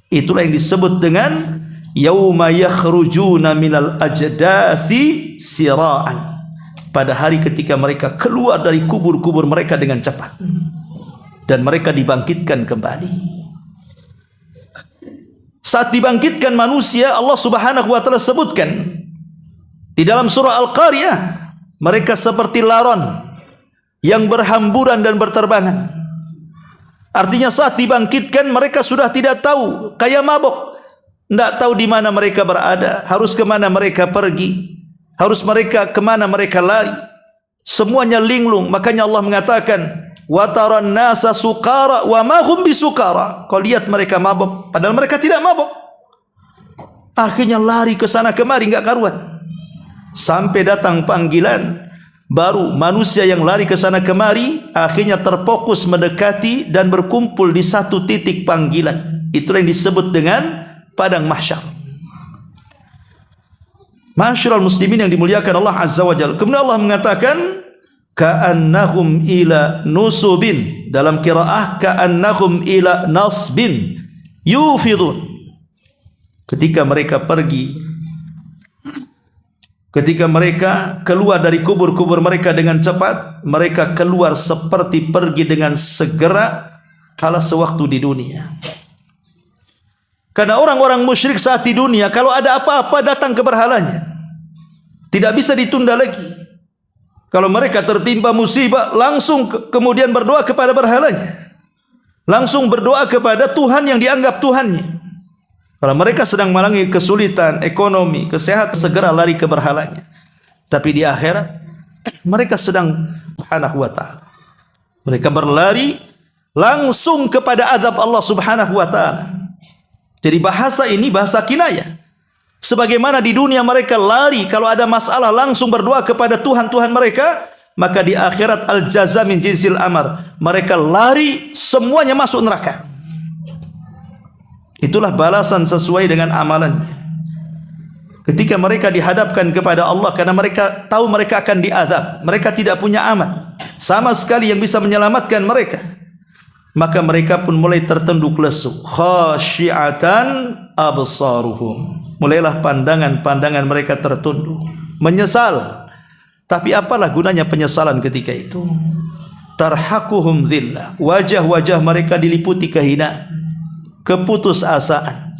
Itulah yang disebut dengan yauma yakhrujuna minal ajdathi siraan. Pada hari ketika mereka keluar dari kubur-kubur mereka dengan cepat, dan mereka dibangkitkan kembali. Saat dibangkitkan manusia, Allah Subhanahu wa taala sebutkan di dalam surah Al-Qariyah, mereka seperti laron yang berhamburan dan berterbangan. Artinya saat dibangkitkan mereka sudah tidak tahu, kayak mabuk, tidak tahu di mana mereka berada, harus ke mana mereka pergi, harus kemana mereka lari. Semuanya linglung. Makanya Allah mengatakan, wa taran nasa sukara wa ma hum bisukara. Kau lihat mereka mabuk, padahal mereka tidak mabuk. Akhirnya lari ke sana kemari enggak karuan. Sampai datang panggilan, baru manusia yang lari ke sana kemari akhirnya terfokus mendekati dan berkumpul di satu titik panggilan. Itulah yang disebut dengan padang mahsyar. Masyarul muslimin yang dimuliakan Allah Azza wa Jalla. Kemudian Allah mengatakan ka'annahum ila nusubin, dalam qiraah ka'annahum ila nasbin yufidun. Ketika mereka pergi, ketika mereka keluar dari kubur-kubur mereka dengan cepat, mereka keluar seperti pergi dengan segera kala sewaktu di dunia. Karena orang-orang musyrik saat di dunia, kalau ada apa-apa datang ke berhalanya, tidak bisa ditunda lagi. Kalau mereka tertimpa musibah, langsung kemudian berdoa kepada berhalanya, langsung berdoa kepada Tuhan yang dianggap Tuhannya. Kalau mereka sedang mengalami kesulitan ekonomi, kesehatan, segera lari ke berhalanya. Tapi di akhirat mereka sedang Subhanahu wa taala, mereka berlari langsung kepada azab Allah Subhanahu wa taala. Jadi bahasa ini bahasa kinayah. Sebagaimana di dunia mereka lari kalau ada masalah langsung berdoa kepada Tuhan-Tuhan mereka, maka di akhirat al-jaza min jinsil amar, mereka lari semuanya masuk neraka. Itulah balasan sesuai dengan amalannya. Ketika mereka dihadapkan kepada Allah, karena mereka tahu mereka akan diazab, mereka tidak punya amal sama sekali yang bisa menyelamatkan mereka, maka mereka pun mulai tertunduk lesu. Khasyi'atan absaruhum, mulailah pandangan-pandangan mereka tertunduk, menyesal. Tapi apalah gunanya penyesalan ketika itu? Tarhaquhum dhillah, wajah-wajah mereka diliputi kehinaan, keputusasaan.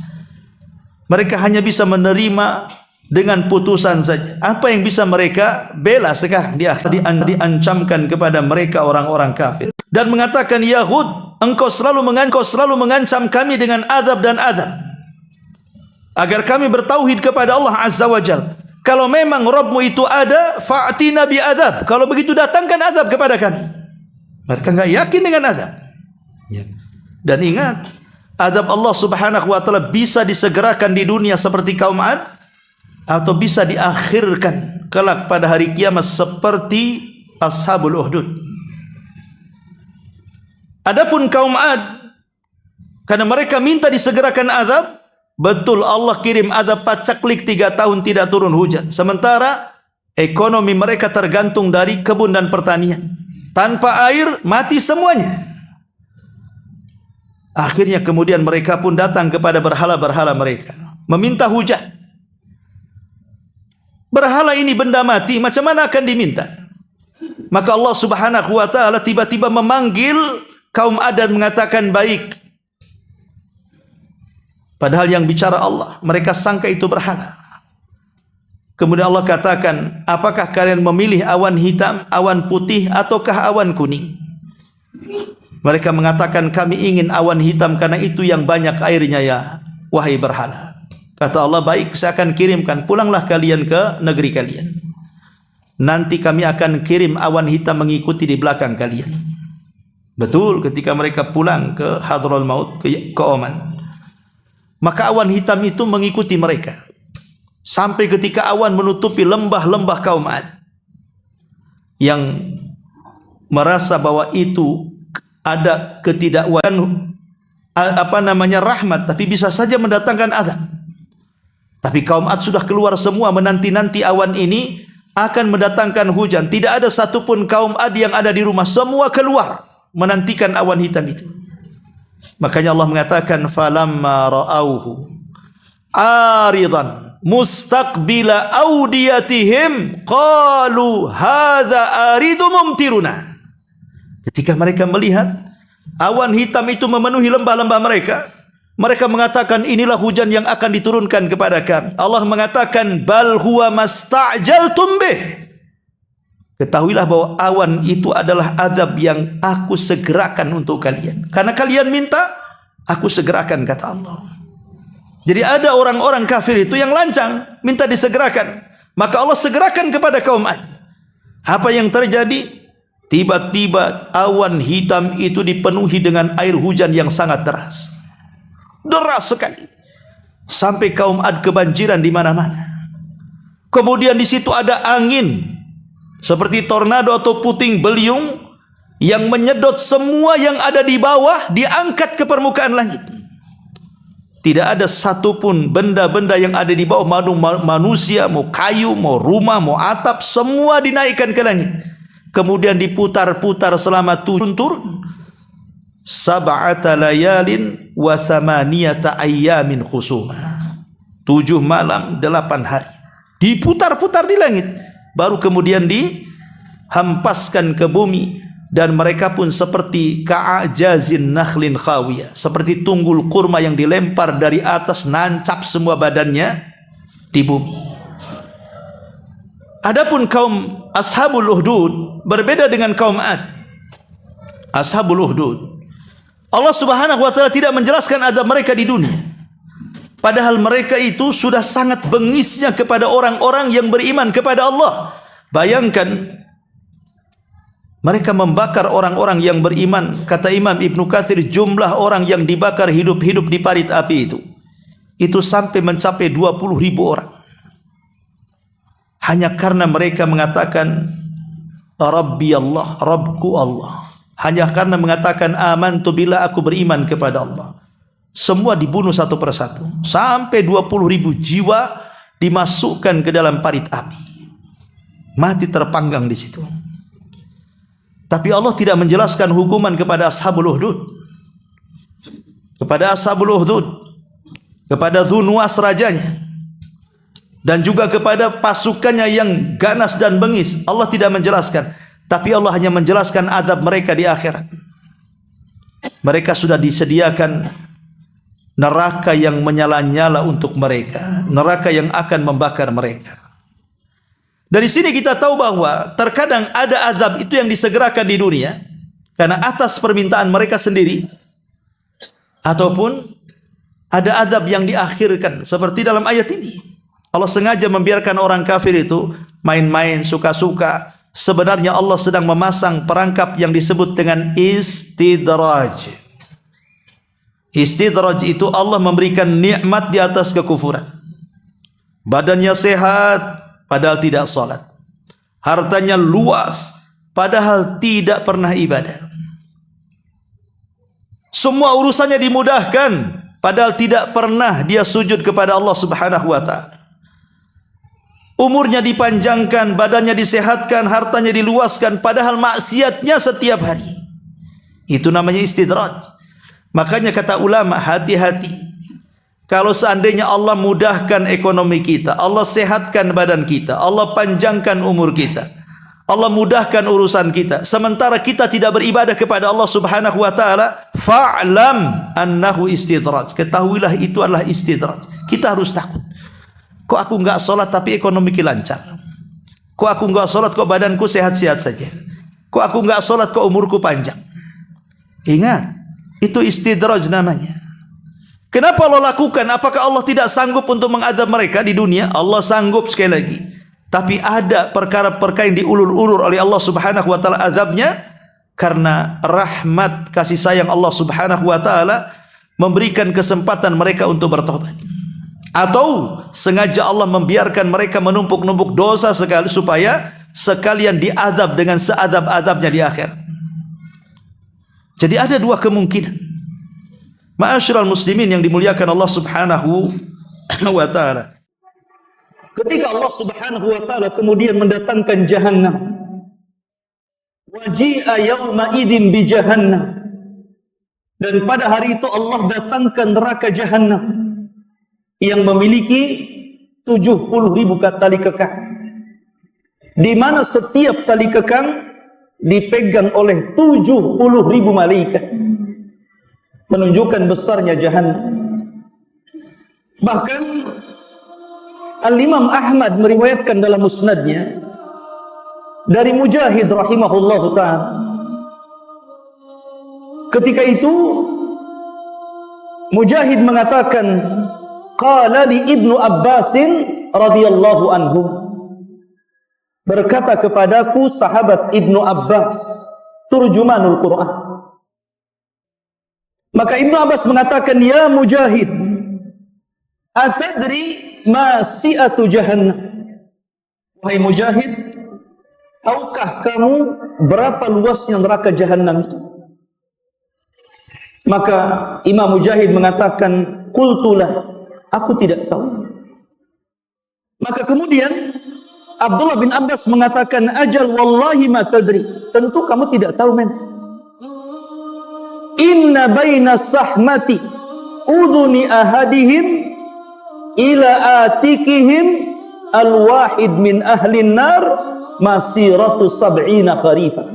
Mereka hanya bisa menerima dengan putusan saja. Apa yang bisa mereka bela sekarang? Diancamkan kepada mereka orang-orang kafir dan mengatakan, Yahud, engkau selalu mengancam kami dengan azab dan azab, agar kami bertauhid kepada Allah Azza wa Jalla. Kalau memang Rabbmu itu ada, fa'tina bi azab. Kalau begitu datangkan azab kepada kami. Mereka enggak yakin dengan azab. Dan ingat, azab Allah Subhanahu wa taala bisa disegerakan di dunia seperti kaum Ad, atau bisa diakhirkan kelak pada hari kiamat seperti Ashabul Uhdud. Adapun kaum Ad, karena mereka minta disegerakan azab, betul Allah kirim azab pacaklik 3 tahun tidak turun hujan. Sementara ekonomi mereka tergantung dari kebun dan pertanian. Tanpa air mati semuanya. Akhirnya kemudian mereka pun datang kepada berhala-berhala mereka, meminta hujan. Berhala ini benda mati, macam mana akan diminta? Maka Allah Subhanahu wa taala tiba-tiba memanggil kaum Ad dan mengatakan baik. Padahal yang bicara Allah, mereka sangka itu berhala. Kemudian Allah katakan, apakah kalian memilih awan hitam, awan putih, ataukah awan kuning? Mereka mengatakan, kami ingin awan hitam karena itu yang banyak airnya ya, wahai berhala. Kata Allah, baik, saya akan kirimkan, pulanglah kalian ke negeri kalian. Nanti kami akan kirim awan hitam mengikuti di belakang kalian. Betul, ketika mereka pulang ke Hadraul Maut, ke Oman, maka awan hitam itu mengikuti mereka. Sampai ketika awan menutupi lembah-lembah kaum Ad, yang merasa bahwa itu ada ketidakwajiban rahmat, tapi bisa saja mendatangkan azab. Tapi kaum Ad sudah keluar semua menanti-nanti awan ini akan mendatangkan hujan. Tidak ada satupun kaum Ad yang ada di rumah, semua keluar menantikan awan hitam itu. Makanya Allah mengatakan, falamma ra'auhu aridan mustaqbila awdiyatihim qalu hadza aridu mumtiruna. Ketika mereka melihat awan hitam itu memenuhi lembah-lembah mereka, Mereka mengatakan inilah hujan yang akan diturunkan kepada kami. Allah mengatakan bal huwa masta'jaltum bih. Ketahuilah bahwa awan itu adalah azab yang aku segerakan untuk kalian. Karena kalian minta, aku segerakan, kata Allah. Jadi ada orang-orang kafir itu yang lancang, minta disegerakan. Maka Allah segerakan kepada kaum Ad. Apa yang terjadi? Tiba-tiba awan hitam itu dipenuhi dengan air hujan yang sangat deras. Deras sekali. Sampai kaum Ad kebanjiran di mana-mana. Kemudian di situ ada angin seperti tornado atau puting beliung yang menyedot semua yang ada di bawah, diangkat ke permukaan langit. Tidak ada satupun benda-benda yang ada di bawah, manusia, mau kayu, mau rumah, mau atap, semua dinaikkan ke langit. Kemudian diputar-putar selama 7 turun. Sab'ata layalin wa thamaniyata ayyamin khusuma. 7 malam 8 hari. Diputar-putar di langit. Baru kemudian dihampaskan ke bumi. Dan mereka pun seperti ka'ajazin nakhlin khawiyah, seperti tunggul kurma yang dilempar dari atas, nancap semua badannya di bumi. Adapun kaum Ashabul Uhdud berbeda dengan kaum Ad. Ashabul Uhdud, Allah Subhanahu wa taala tidak menjelaskan azab mereka di dunia. Padahal mereka itu sudah sangat bengisnya kepada orang-orang yang beriman kepada Allah. Bayangkan, mereka membakar orang-orang yang beriman. Kata Imam Ibnu Katsir, jumlah orang yang dibakar hidup-hidup di parit api itu sampai mencapai 20.000 orang. Hanya karena mereka mengatakan Rabbi Allah, Rabbku Allah. Hanya karena mengatakan amantu billah, aku beriman kepada Allah. Semua dibunuh satu persatu. Sampai 20.000 jiwa dimasukkan ke dalam parit api. Mati terpanggang di situ. Tapi Allah tidak menjelaskan hukuman kepada Ashabul Uhdud. Kepada Ashabul Uhdud, kepada Dzu Nuwas rajanya, dan juga kepada pasukannya yang ganas dan bengis. Allah tidak menjelaskan. Tapi Allah hanya menjelaskan azab mereka di akhirat. Mereka sudah disediakan neraka yang menyala-nyala untuk mereka. Neraka yang akan membakar mereka. Dari sini kita tahu bahwa terkadang ada azab itu yang disegerakan di dunia karena atas permintaan mereka sendiri, ataupun ada azab yang diakhirkan seperti dalam ayat ini. Allah sengaja membiarkan orang kafir itu main-main suka-suka. Sebenarnya Allah sedang memasang perangkap yang disebut dengan istidraj. Istidraj itu Allah memberikan nikmat di atas kekufuran. Badannya sehat padahal tidak salat. Hartanya luas padahal tidak pernah ibadah. Semua urusannya dimudahkan padahal tidak pernah dia sujud kepada Allah Subhanahu wa taala. Umurnya dipanjangkan, badannya disehatkan, hartanya diluaskan padahal maksiatnya setiap hari. Itu namanya istidraj. Makanya kata ulama, hati-hati. Kalau seandainya Allah mudahkan ekonomi kita, Allah sehatkan badan kita, Allah panjangkan umur kita, Allah mudahkan urusan kita, sementara kita tidak beribadah kepada Allah Subhanahu wa taala, fa'lam annahu istidraj. Ketahuilah itu adalah istidraj. Kita harus takut. Kok aku enggak salat tapi ekonomi ki lancar? Kok aku enggak salat kok badanku sehat-sehat saja? Kok aku enggak salat kok umurku panjang? Ingat, itu istidraj namanya. Kenapa Allah lakukan? Apakah Allah tidak sanggup untuk mengadab mereka di dunia? Allah sanggup sekali lagi. Tapi ada perkara-perkara yang diulur-ulur oleh Allah Subhanahu wa taala azabnya karena rahmat kasih sayang Allah Subhanahu wa taala memberikan kesempatan mereka untuk bertobat. Atau sengaja Allah membiarkan mereka menumpuk-numpuk dosa sekali supaya sekalian diazab dengan seazab-azabnya di akhirat. Jadi ada dua kemungkinan. Ma'asyiral muslimin yang dimuliakan Allah Subhanahu wa taala. Ketika Allah Subhanahu wa taala kemudian mendatangkan jahannam. Waji'a yauma idzin bi jahannam. Dan pada hari itu Allah datangkan neraka jahannam yang memiliki 70.000 tali kekang. Di mana setiap tali kekang dipegang oleh 70.000 malaikat. Menunjukkan besarnya jahannam. Bahkan Al-Imam Ahmad meriwayatkan dalam musnadnya dari Mujahid rahimahullahu ta'ala, ketika itu Mujahid mengatakan, qala li Ibnu Abbasin radhiyallahu anhu, berkata kepadaku sahabat Ibnu Abbas, turjumanul Quran. Maka Ibnu Abbas mengatakan, ya Mujahid, atadri ma si'atu jahannam? Wahai Mujahid, tahukah kamu berapa luasnya neraka jahannam itu? Maka Imam Mujahid mengatakan, qultulah, aku tidak tahu. Maka kemudian Abdullah bin Abbas mengatakan, ajal wallahi ma tadri, tentu kamu tidak tahu, men. Inna baina sahmati udhuni ahadihim ila atikihim al-wahid min ahlin nar masiratu sab'ina kharifah.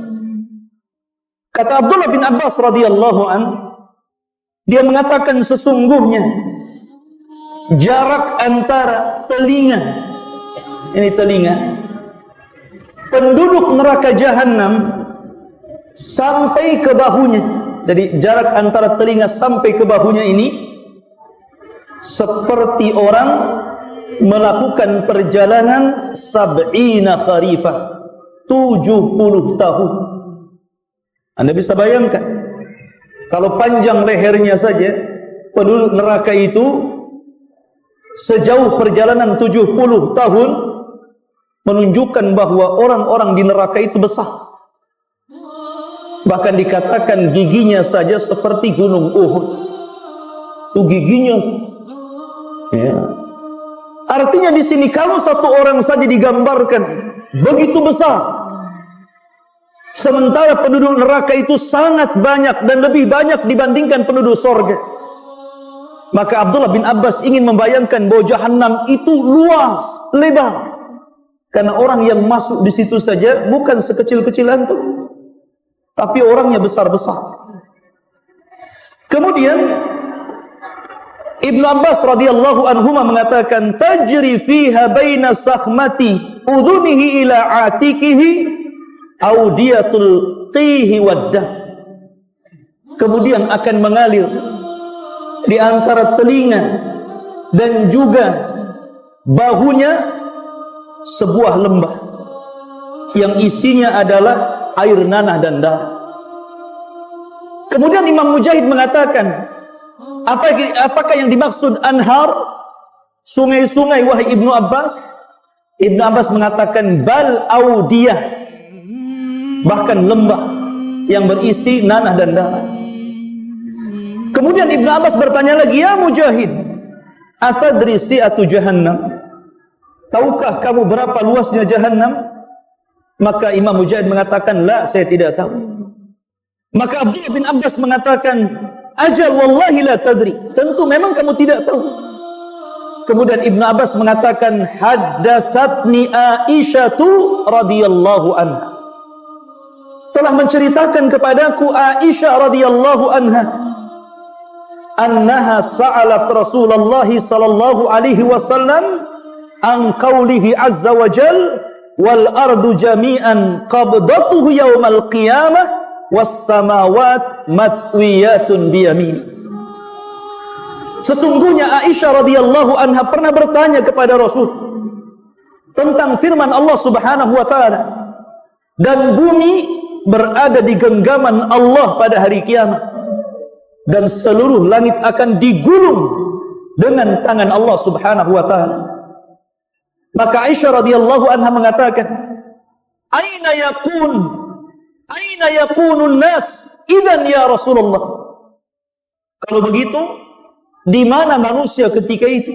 Kata Abdullah bin Abbas radhiyallahu an, dia mengatakan sesungguhnya jarak antara telinga, ini telinga, penduduk neraka jahanam sampai ke bahunya. Jadi jarak antara telinga sampai ke bahunya ini seperti orang melakukan perjalanan sab'ina kharifah, 70 tahun. Anda bisa bayangkan, kalau panjang lehernya saja penduduk neraka itu sejauh perjalanan 70 tahun, menunjukkan bahwa orang-orang di neraka itu besar. Bahkan dikatakan giginya saja seperti gunung Uhud. Itu giginya. Ya. Artinya di sini kalau satu orang saja digambarkan begitu besar, sementara penduduk neraka itu sangat banyak dan lebih banyak dibandingkan penduduk sorga. Maka Abdullah bin Abbas ingin membayangkan bahwa jahanam itu luas, lebar. Karena orang yang masuk di situ saja bukan sekecil-kecil antum, tapi orangnya besar-besar. Kemudian Ibnu Abbas radhiyallahu anhuma mengatakan, tajri fiha baina sakhmati udhunihi ila atikihi audiyatul tihi waddah. Kemudian akan mengalir di antara telinga dan juga bahunya sebuah lembah yang isinya adalah air nanah dan darah. Kemudian Imam Mujahid mengatakan, apakah yang dimaksud anhar, sungai-sungai wahai Ibnu Abbas? Ibnu Abbas mengatakan bal audiyah, bahkan lembah yang berisi nanah dan darah. Kemudian Ibnu Abbas bertanya lagi, ya Mujahid, atadri si'atu jahannam? Tahukah kamu berapa luasnya jahannam? Maka Imam Mujahid mengatakan, la, saya tidak tahu. Maka Abdullah bin Abbas mengatakan, ajal wallahi la tadri, tentu memang kamu tidak tahu. Kemudian Ibnu Abbas mengatakan, haddatsatni Aisyatu radhiyallahu anha, telah menceritakan kepadaku Aisyah radhiyallahu anha, annaha sa'alat Rasulullah sallallahu alaihi wasallam an qaulihi azza wa jal wal ardu jami'an qabdatuhu yaumal qiyamah was samawat matwiyatun biyamini. Sesungguhnya Aisyah radhiyallahu anha pernah bertanya kepada Rasul tentang firman Allah Subhanahu wa taala, dan bumi berada di genggaman Allah pada hari kiamat, dan seluruh langit akan digulung dengan tangan Allah Subhanahu wa taala. Maka Aisyah radhiyallahu anha mengatakan, aina yakunun nas idzan ya Rasulullah? Kalau begitu, di mana manusia ketika itu?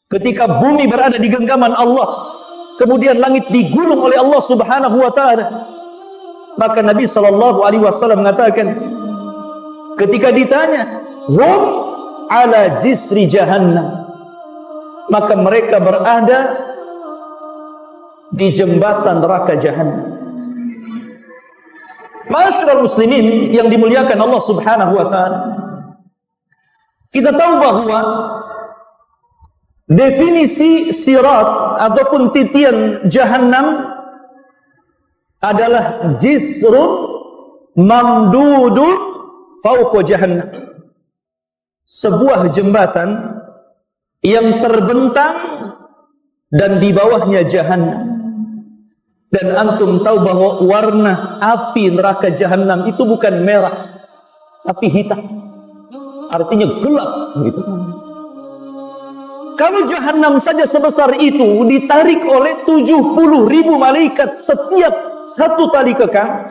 Ketika bumi berada di genggaman Allah, kemudian langit digulung oleh Allah Subhanahu wa taala. Maka Nabi sallallahu alaihi wasallam mengatakan, ketika ditanya, hum ala jisri jahannam, maka mereka berada di jembatan neraka jahannam. Ma'asyiral muslimin yang dimuliakan Allah Subhanahu wa taala, kita tahu bahwa Definisi sirat ataupun titian jahannam adalah jisrun mamdudun fauqa jahannam. Sebuah jembatan yang terbentang dan di bawahnya jahannam. Dan antum tahu bahwa warna api neraka jahannam itu bukan merah, tapi hitam. Artinya gelap gitu. Kalau jahannam saja sebesar itu ditarik oleh 70.000 malaikat setiap satu tali kekang,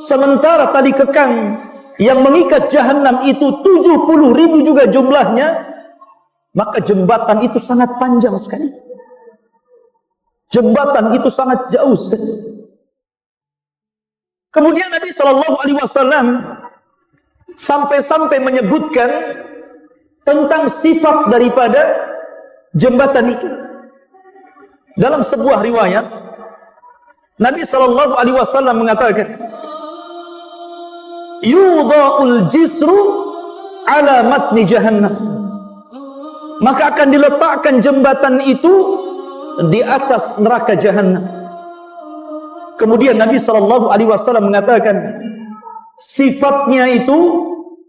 sementara tali kekang yang mengikat jahannam itu 70.000 juga jumlahnya, maka jembatan itu sangat panjang sekali. Jembatan itu sangat jauh sekali. Kemudian Nabi SAW sampai-sampai menyebutkan tentang sifat daripada jembatan itu. Dalam sebuah riwayat, Nabi SAW mengatakan, yudha'ul jisru ala matni jahannam. Maka akan diletakkan jembatan itu di atas neraka jahannam. Kemudian Nabi SAW mengatakan, sifatnya itu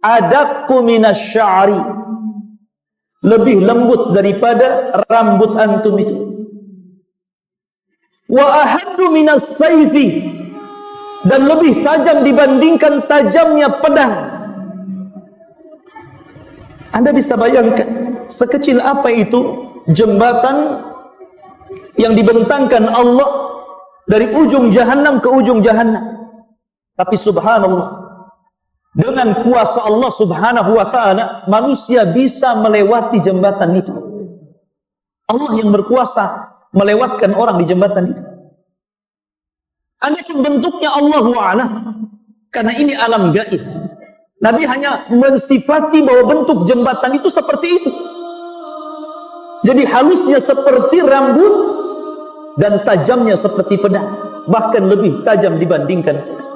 adaqqu minasy'ari, lebih lembut daripada rambut antum itu. Wa ahaddu minas sayfi, dan lebih tajam dibandingkan tajamnya pedang. Anda bisa bayangkan sekecil apa itu jembatan yang dibentangkan Allah dari ujung jahannam ke ujung jahannam. Tapi subhanallah, dengan kuasa Allah subhanahu wa ta'ala, manusia bisa melewati jembatan itu. Allah yang berkuasa melewatkan orang di jembatan itu. Adapun bentuknya Allahu a'lam, karena ini alam gaib. Nabi hanya mensifati bahwa bentuk jembatan itu seperti itu. Jadi halusnya seperti rambut dan tajamnya seperti pedang, bahkan lebih tajam dibandingkan pedang.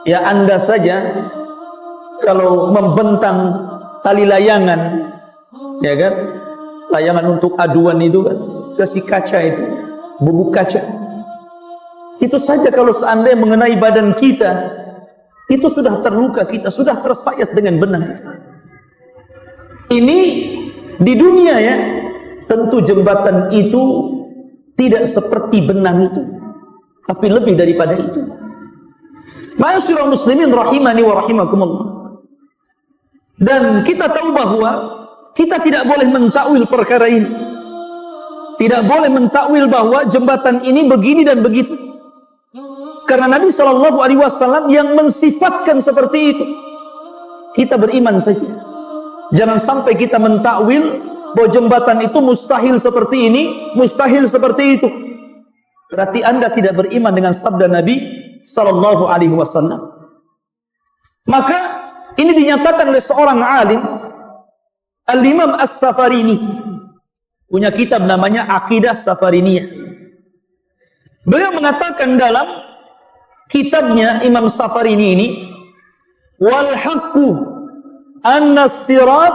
Ya Anda saja kalau membentang tali layangan, ya kan, layangan untuk aduan itu kan, kasih kaca itu, bubuk kaca. Itu saja kalau seandainya mengenai badan kita, itu sudah terluka kita, sudah tersayat dengan benang. Ini di dunia ya, tentu jembatan itu tidak seperti benang itu, tapi lebih daripada itu. Ma'asyiral muslimin rahimani wa rahimakumullah. Dan kita tahu bahwa kita tidak boleh mentakwil perkara ini. Tidak boleh mentakwil bahwa jembatan ini begini dan begitu. Karena Nabi SAW yang mensifatkan seperti itu. Kita beriman saja. Jangan sampai kita mentakwil bahwa jembatan itu mustahil seperti ini, mustahil seperti itu. Berarti Anda tidak beriman dengan sabda Nabi sallallahu alaihi wasallam. Maka ini dinyatakan oleh seorang alim, Al-Imam As-Safarini, punya kitab namanya Aqidah Safariniyah. Beliau mengatakan dalam kitabnya Imam Safarini ini, wal haqqu anna as-sirat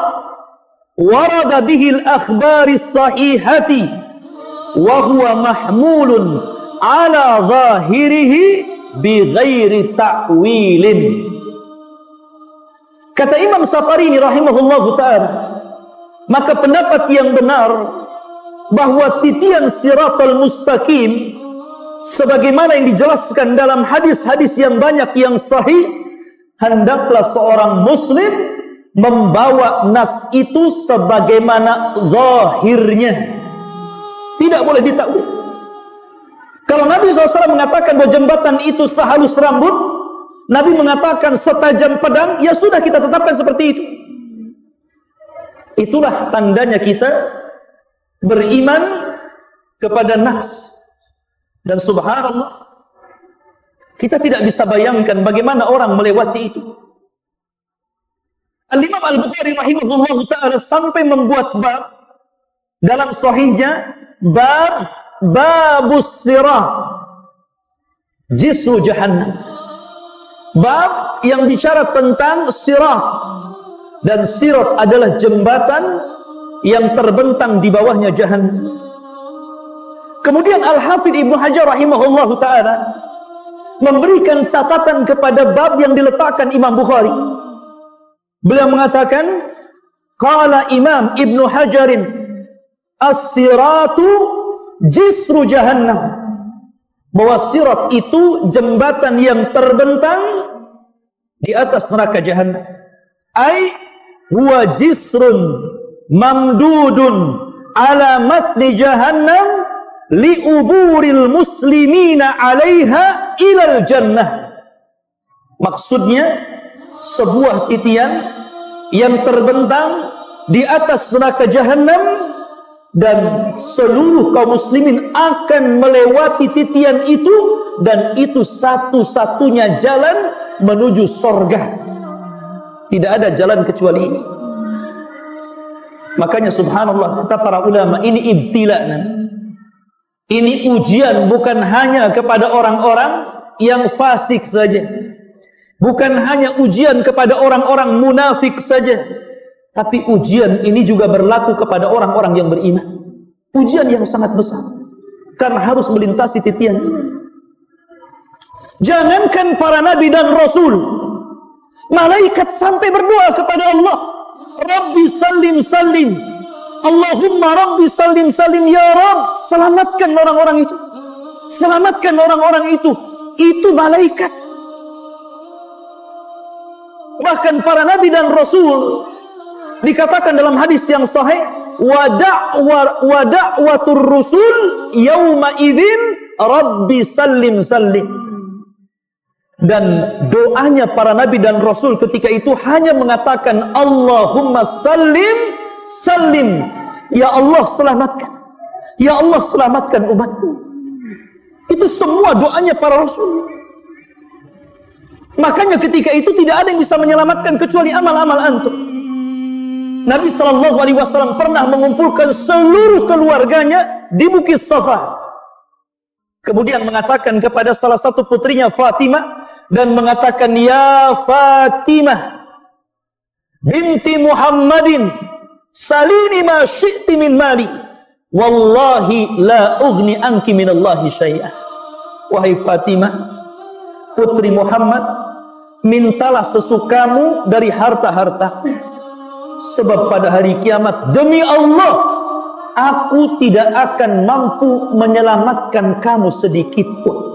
warada bihi al-akhbari as-sahihati wa huwa mahmulun ala zahirihi bi ghairi ta'wilin. Kata Imam Safarini rahimahullahu ta'ala, maka pendapat yang benar bahwa titian siratal mustaqim sebagaimana yang dijelaskan dalam hadis-hadis yang banyak yang sahih, hendaklah seorang muslim membawa nas itu sebagaimana zahirnya, tidak boleh ditakwil. Kalau Nabi SAW mengatakan bahwa jembatan itu sehalus rambut, Nabi mengatakan setajam pedang, ya sudah kita tetapkan seperti itu. Itulah tandanya kita beriman kepada nas. Dan subhanallah, kita tidak bisa bayangkan bagaimana orang melewati itu. Al-Imam Al-Bukhari rahimahullah ta'ala sampai membuat bab dalam sahihnya, babus sirat jisru jahannam, bab yang bicara tentang sirat, dan sirat adalah jembatan yang terbentang di bawahnya jahannam. Kemudian Al-Hafidh Ibnu Hajar rahimahullahu ta'ala memberikan catatan kepada bab yang diletakkan Imam Bukhari. Beliau mengatakan, qala Imam Ibnu Hajarin, as-siratu jisru jahannam. Bahwa sirat itu jembatan yang terbentang di atas neraka jahannam. Ai huwa jisrun mamdudun ala matni jahannam liuburil muslimina alaiha ilal jannah. Maksudnya sebuah titian yang terbentang di atas neraka jahannam, dan seluruh kaum muslimin akan melewati titian itu, dan itu satu-satunya jalan menuju sorga. Tidak ada jalan kecuali ini. Makanya subhanallah, kata para ulama, ini ibtila. Ini ujian bukan hanya kepada orang-orang yang fasik saja, bukan hanya ujian kepada orang-orang munafik saja, tapi ujian ini juga berlaku kepada orang-orang yang beriman. Ujian yang sangat besar, karena harus melintasi titian ini. Jangankan para nabi dan rasul, malaikat sampai berdoa kepada Allah, Rabbi salim salim, Allahumma Rabbi salim salim, ya Rabb, selamatkan orang-orang itu, selamatkan orang-orang itu. Itu malaikat. Bahkan para nabi dan rasul dikatakan dalam hadis yang sahih, wa da'watur rusul yauma idzin Rabbi salim salim. Dan doanya para nabi dan rasul ketika itu hanya mengatakan Allahumma salim salim, ya Allah selamatkan, ya Allah selamatkan umatku. Itu semua doanya para rasul. Makanya ketika itu tidak ada yang bisa menyelamatkan kecuali amal-amal antum. Nabi SAW pernah mengumpulkan seluruh keluarganya di Bukit Safa. Kemudian mengatakan kepada salah satu putrinya Fatimah, dan mengatakan, ya Fatimah binti Muhammadin, salini ma syi'ti min mali, wallahi la ughni anki minallahi syai'ah. Wahai Fatimah, putri Muhammad, mintalah sesukamu dari harta-harta, sebab pada hari kiamat demi Allah aku tidak akan mampu menyelamatkan kamu sedikit pun.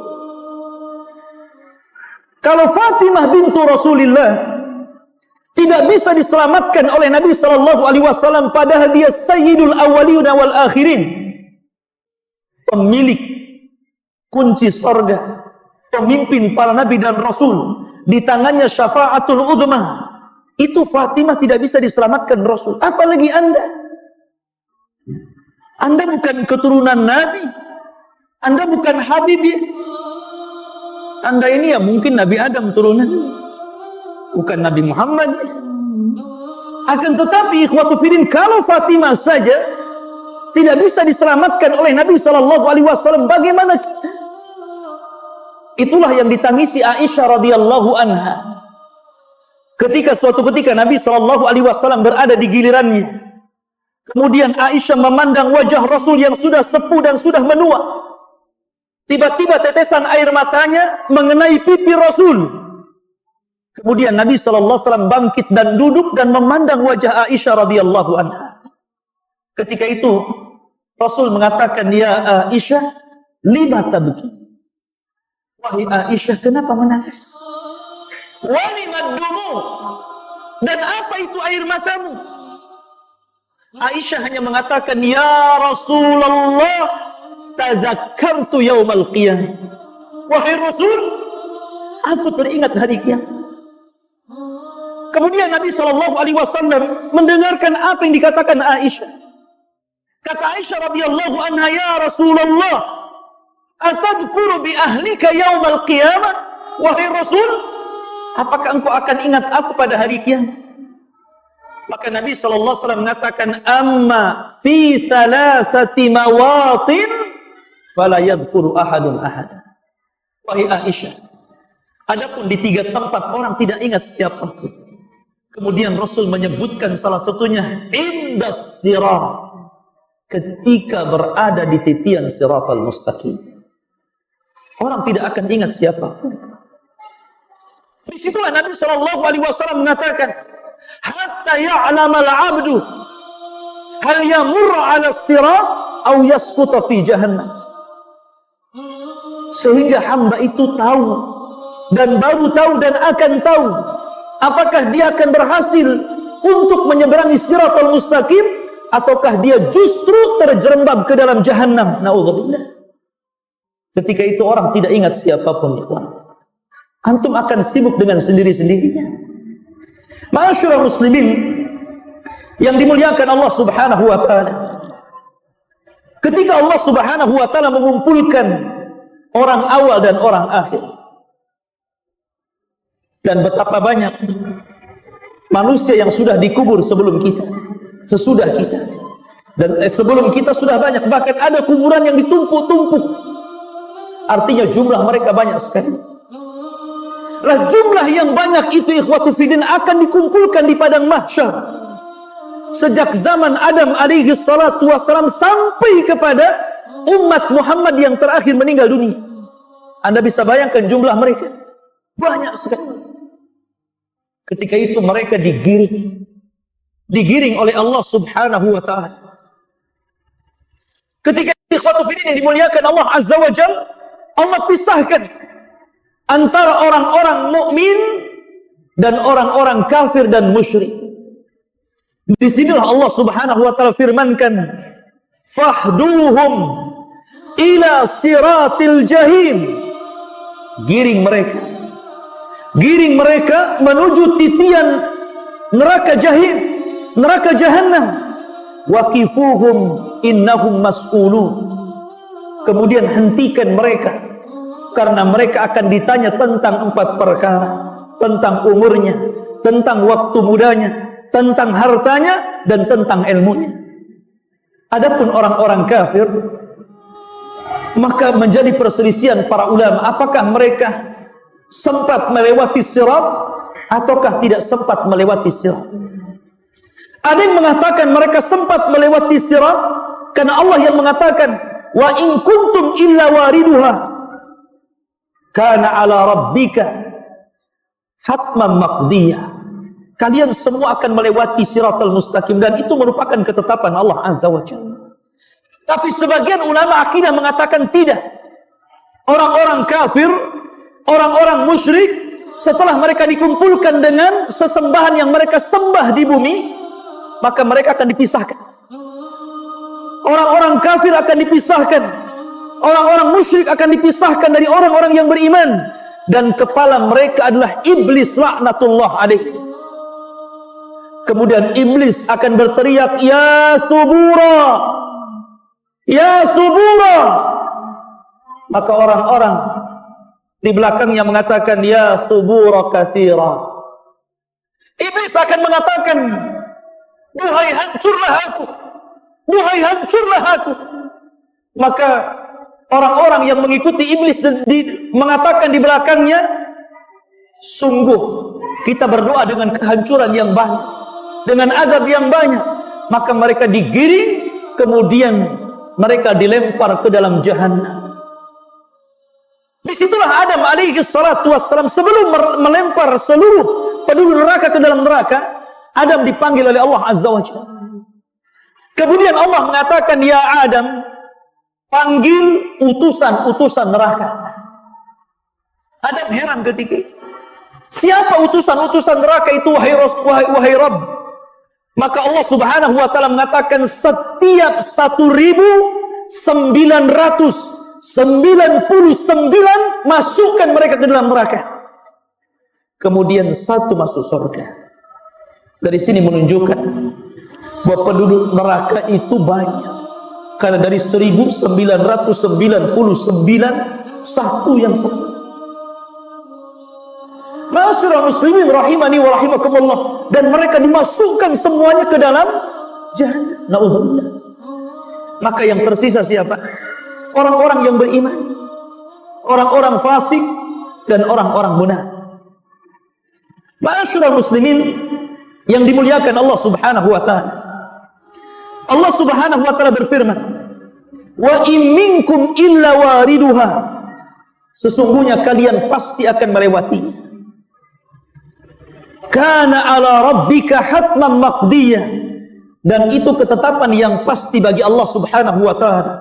Kalau Fatimah bintu Rasulullah tidak bisa diselamatkan oleh Nabi SAW, padahal dia sayyidul awwalin wal akhirin, pemilik kunci sorga, pemimpin para nabi dan rasul, di tangannya syafaatul uzma, itu Fatimah tidak bisa diselamatkan Rasul. Apalagi Anda. Anda bukan keturunan Nabi, Anda bukan Habib ya. Anda ini ya mungkin Nabi Adam turunan, bukan Nabi Muhammad. Akan tetapi ikhwatu fiddin, kalau Fatimah saja tidak bisa diselamatkan oleh Nabi SAW, bagaimana kita? Itulah yang ditangisi Aisyah radhiyallahu anha. Ketika suatu ketika Nabi SAW berada di gilirannya, kemudian Aisyah memandang wajah Rasul yang sudah sepuh dan sudah menua. Tiba-tiba tetesan air matanya mengenai pipi Rasul. Kemudian Nabi SAW bangkit dan duduk dan memandang wajah Aisyah radhiyallahu anha. Ketika itu Rasul mengatakan, ya Aisyah, lima tabki. Wahai Aisyah, kenapa menangis? Walimaddumu, dan apa itu air matamu? Aisyah hanya mengatakan, ya Rasulullah, tazakkartu yaumal qiyamah. Wahai Rasul, aku teringat hari kiamat. Kemudian Nabi SAW mendengarkan apa yang dikatakan Aisyah. Kata Aisyah radhiyallahu anha, ya Rasulullah, atadhkuru bi ahlika yaumal qiyamah? Wahai Rasul, apakah engkau akan ingat aku pada hari kiamat? Maka Nabi SAW mengatakan, amma fi thalathati mawatin fala yadhkuru ahadun ahada. Wahai Aisyah, adapun di 3 tempat orang tidak ingat setiap waktu. Kemudian Rasul menyebutkan salah satunya indas sirat, ketika berada di titian siratal mustaqim. Orang tidak akan ingat siapa. Disitulah Nabi Shallallahu Alaihi Wasallam mengatakan, hatta ya'lamal abdu hal yamur ala sirat atau yasquta fi jahannam. Sehingga hamba itu tahu, dan baru tahu dan akan tahu, apakah dia akan berhasil untuk menyeberangi siratal mustaqim, ataukah dia justru terjerembab ke dalam jahannam. Na'udzubillah. Ketika itu orang tidak ingat siapapun, ikhwan. Antum akan sibuk dengan sendiri-sendirinya. Ma'asyiral muslimin yang dimuliakan Allah Subhanahu wa taala. Ketika Allah Subhanahu wa taala mengumpulkan orang awal dan orang akhir, dan betapa banyak manusia yang sudah dikubur sebelum kita, sesudah kita, dan sebelum kita sudah banyak, bahkan ada kuburan yang ditumpuk-tumpuk. Artinya jumlah mereka banyak sekali. Lah jumlah yang banyak itu, ikhwatu fiddin, akan dikumpulkan di padang mahsyar. Sejak zaman Adam alaihi salatu wassalam sampai kepada umat Muhammad yang terakhir meninggal dunia. Anda bisa bayangkan jumlah mereka banyak sekali. Ketika itu mereka digiring oleh Allah Subhanahu wa taala. Ketika ikhwatu fiddin yang dimuliakan Allah Azza wa Jalla, Allah pisahkan antara orang-orang mukmin dan orang-orang kafir dan musyrik. Di sinilah Allah Subhanahu wa taala firmankan, fahduhum ila siratil jahim. Giring mereka menuju titian neraka jahim, neraka jahannam. Waqifuhum innahum mas'ulun. Kemudian hentikan mereka, karena mereka akan ditanya tentang 4 perkara. Tentang umurnya, tentang waktu mudanya, tentang hartanya, dan tentang ilmunya. Adapun orang-orang kafir, maka menjadi perselisihan para ulama, apakah mereka sempat melewati sirat ataukah tidak sempat melewati sirat. Ada yang mengatakan mereka sempat melewati sirat, karena Allah yang mengatakan, wa in kuntum illa wariduha kana ala rabbika hatman maqdiyah. Kalian semua akan melewati siratal mustaqim, dan itu merupakan ketetapan Allah Azza wa Jalla. Tapi sebagian ulama akidah mengatakan tidak. Orang-orang kafir, orang-orang musyrik, setelah mereka dikumpulkan dengan sesembahan yang mereka sembah di bumi, maka mereka akan dipisahkan. Orang-orang kafir akan dipisahkan, orang-orang musyrik akan dipisahkan dari orang-orang yang beriman, dan kepala mereka adalah iblis laknatullah alaihi. Kemudian iblis akan berteriak, ya subura, ya subura. Maka orang-orang di belakangnya mengatakan, ya subura katsira. Iblis akan mengatakan, duhai hancurlah aku, duhai hancurlah aku. Maka orang-orang yang mengikuti iblis mengatakan di belakangnya, sungguh kita berdoa dengan kehancuran yang banyak, dengan azab yang banyak. Maka mereka digiring, kemudian mereka dilempar ke dalam jahannam. Disitulah Adam alaihi salatu wassalam, sebelum melempar seluruh penduduk neraka ke dalam neraka, Adam dipanggil oleh Allah Azza wa Jalla. Kemudian Allah mengatakan, ya Adam, panggil utusan-utusan neraka. Adam heran ketika itu. Siapa utusan-utusan neraka itu, wahai Rabb? Maka Allah Subhanahu wa taala mengatakan, setiap 1999 masukkan mereka ke dalam neraka. Kemudian 1 masuk surga. Dari sini menunjukkan bahwa penduduk neraka itu banyak. Karena dari 1999 satu yang selamat. Ma'asyiral muslimin rahimani wa rahimakumullah, dan mereka dimasukkan semuanya ke dalam jahannam. Na'udzubillah. Maka yang tersisa siapa? Orang-orang yang beriman, orang-orang fasik, dan orang-orang munafik. Ma'asyiral muslimin yang dimuliakan Allah Subhanahu wa taala. Allah Subhanahu wa taala berfirman, "Wa in minkum illa wariduha." Sesungguhnya kalian pasti akan melewatinya. Kana ala rabbika hatman maqdiyah. Dan itu ketetapan yang pasti bagi Allah Subhanahu wa taala.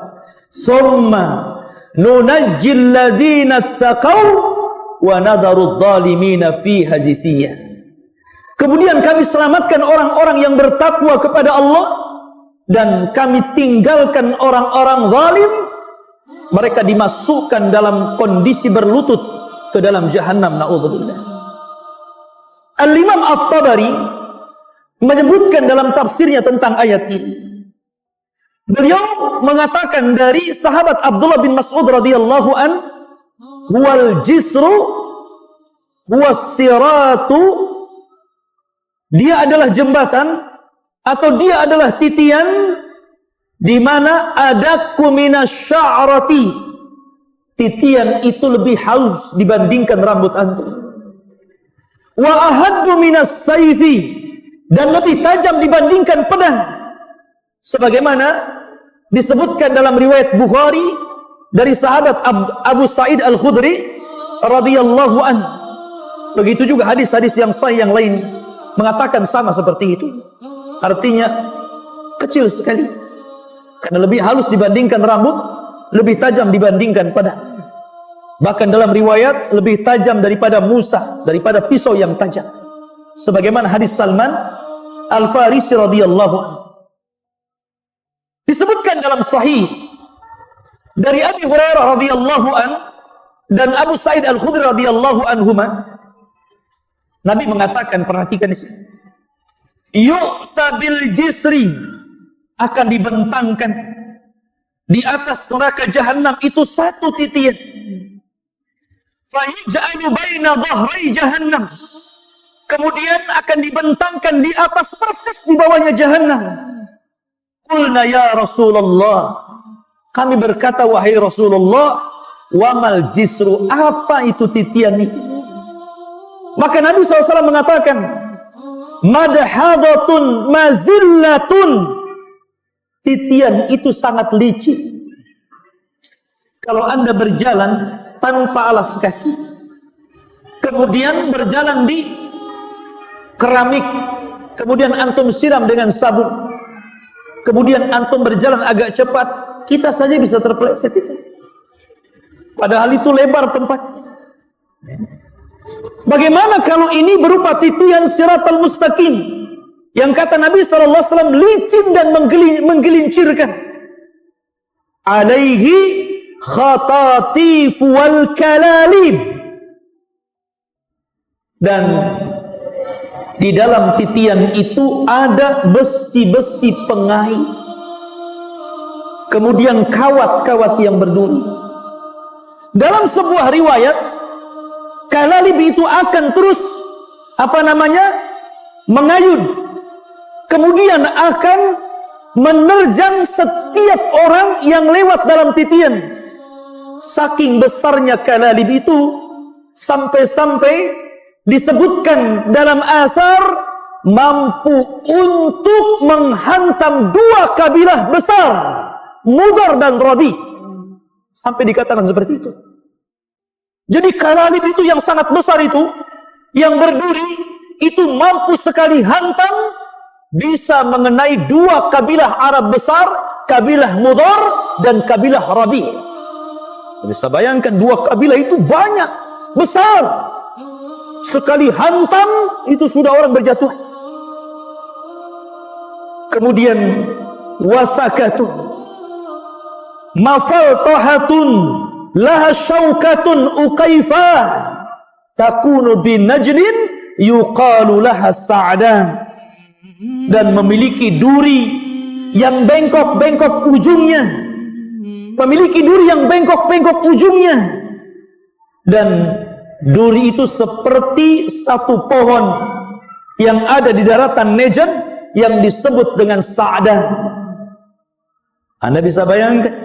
Summa nunajjil ladzina taqaw wa nadharu adh-dhalimina fiha jithiyah. Kemudian kami selamatkan orang-orang yang bertakwa kepada Allah dan kami tinggalkan orang-orang zalim, mereka dimasukkan dalam kondisi berlutut ke dalam jahannam, naudzubillah. Al-Imam At-Tabari menyebutkan dalam tafsirnya tentang ayat ini. Beliau mengatakan dari sahabat Abdullah bin Mas'ud radhiyallahu an, huwal jisru huwas siratu, dia adalah jembatan atau dia adalah titian di mana adaku minasy'arati. Titian itu lebih halus dibandingkan rambut antum. Wa ahaddu minas sayfi, dan lebih tajam dibandingkan pedang. Sebagaimana disebutkan dalam riwayat Bukhari dari sahabat Abu Sa'id Al-Khudri radhiyallahu anhu. Begitu juga hadis-hadis yang sahih yang lain mengatakan sama seperti itu. Artinya kecil sekali, karena lebih halus dibandingkan rambut, lebih tajam dibandingkan pedang. Bahkan dalam riwayat lebih tajam daripada Musa, daripada pisau yang tajam. Sebagaimana hadis Salman Al-Farisi radhiyallahu anhu. Disebutkan dalam sahih dari Abi Hurairah radhiyallahu anhu dan Abu Sa'id Al-Khudri radhiyallahu anhuma, Nabi mengatakan, perhatikan di sini, yu'ta bil jisri, akan dibentangkan di atas neraka jahanam itu satu titian, fa yaj'alu baina dhahrai jahannam, kemudian akan dibentangkan di atas persis di bawahnya jahannam. Qulna ya Rasulullah, kami berkata wahai Rasulullah, wamal jisru, apa itu titian itu? Maka Nabi SAW mengatakan, madhadatun mazillatun, titian itu sangat licin. Kalau Anda berjalan tanpa alas kaki, kemudian berjalan di keramik, kemudian antum siram dengan sabun, kemudian antum berjalan agak cepat, kita saja bisa terpeleset itu. Padahal itu lebar tempatnya. Bagaimana kalau ini berupa titian siratal mustaqim, yang kata Nabi SAW licin dan menggelincirkan. Alaihi khatatif wal kalalib, dan di dalam titian itu ada besi-besi pengait, kemudian kawat-kawat yang berduri. Dalam sebuah riwayat, kalalib itu akan terus mengayun, kemudian akan menerjang setiap orang yang lewat dalam titian. Saking besarnya kalalib itu, sampai-sampai disebutkan dalam asar mampu untuk menghantam dua kabilah besar, Mudar dan Rabi. Sampai dikatakan seperti itu. Jadi kalalib itu yang sangat besar itu, yang berduri, itu mampu sekali hantam, bisa mengenai dua kabilah Arab besar, kabilah Mudar dan kabilah Rabi. Bisa bayangkan dua kabilah itu banyak, besar. Sekali hantam, itu sudah orang berjatuhan. Kemudian wasakatun mafaltahatun laha syaukatun uqaifah takunu bin najlin yuqalu laha sa'dan, dan memiliki duri yang bengkok-bengkok ujungnya, memiliki duri yang bengkok-bengkok ujungnya, dan duri itu seperti satu pohon yang ada di daratan Najd yang disebut dengan Sa'dan. Anda bisa bayangkan,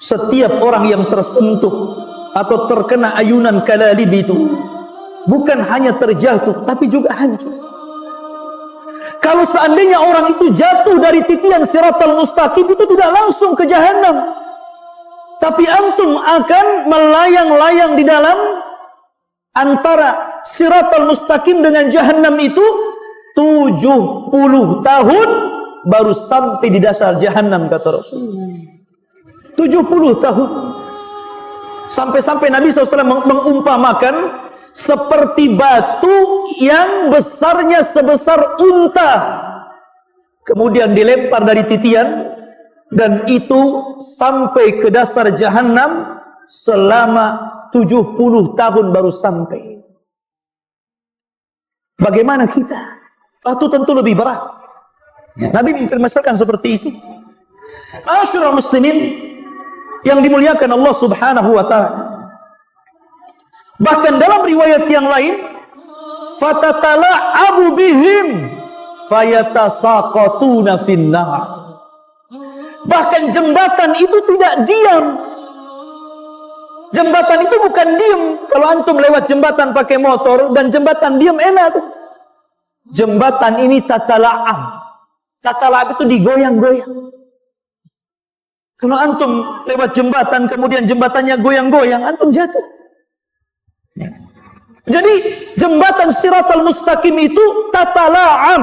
setiap orang yang tersentuh atau terkena ayunan kalalib itu bukan hanya terjatuh, tapi juga hancur. Kalau seandainya orang itu jatuh dari titian siratal mustaqim, itu tidak langsung ke jahanam, tapi antum akan melayang-layang di dalam antara siratal mustaqim dengan jahanam itu 70 tahun baru sampai di dasar jahanam, kata Rasulullah. 70 tahun. Sampai-sampai Nabi SAW mengumpamakan seperti batu yang besarnya sebesar unta, kemudian dilempar dari titian, dan itu sampai ke dasar jahanam selama 70 tahun baru sampai. Bagaimana kita? Itu tentu lebih berat. Nabi mempermasalahkan seperti itu. Ma'asyiral muslimin yang dimuliakan Allah Subhanahu wa taala. Bahkan dalam riwayat yang lain, fatatala'abu bihim fayatasaqatuna finnar. Bahkan jembatan itu tidak diam. Jembatan itu bukan diam. Kalau antum lewat jembatan pakai motor dan jembatan diam, enak tuh. Jembatan ini tatala'ab. Tatala'ab itu digoyang-goyang. Kalau antum lewat jembatan kemudian jembatannya goyang-goyang, antum jatuh. Jadi jembatan siratal mustaqim itu tatala'ab,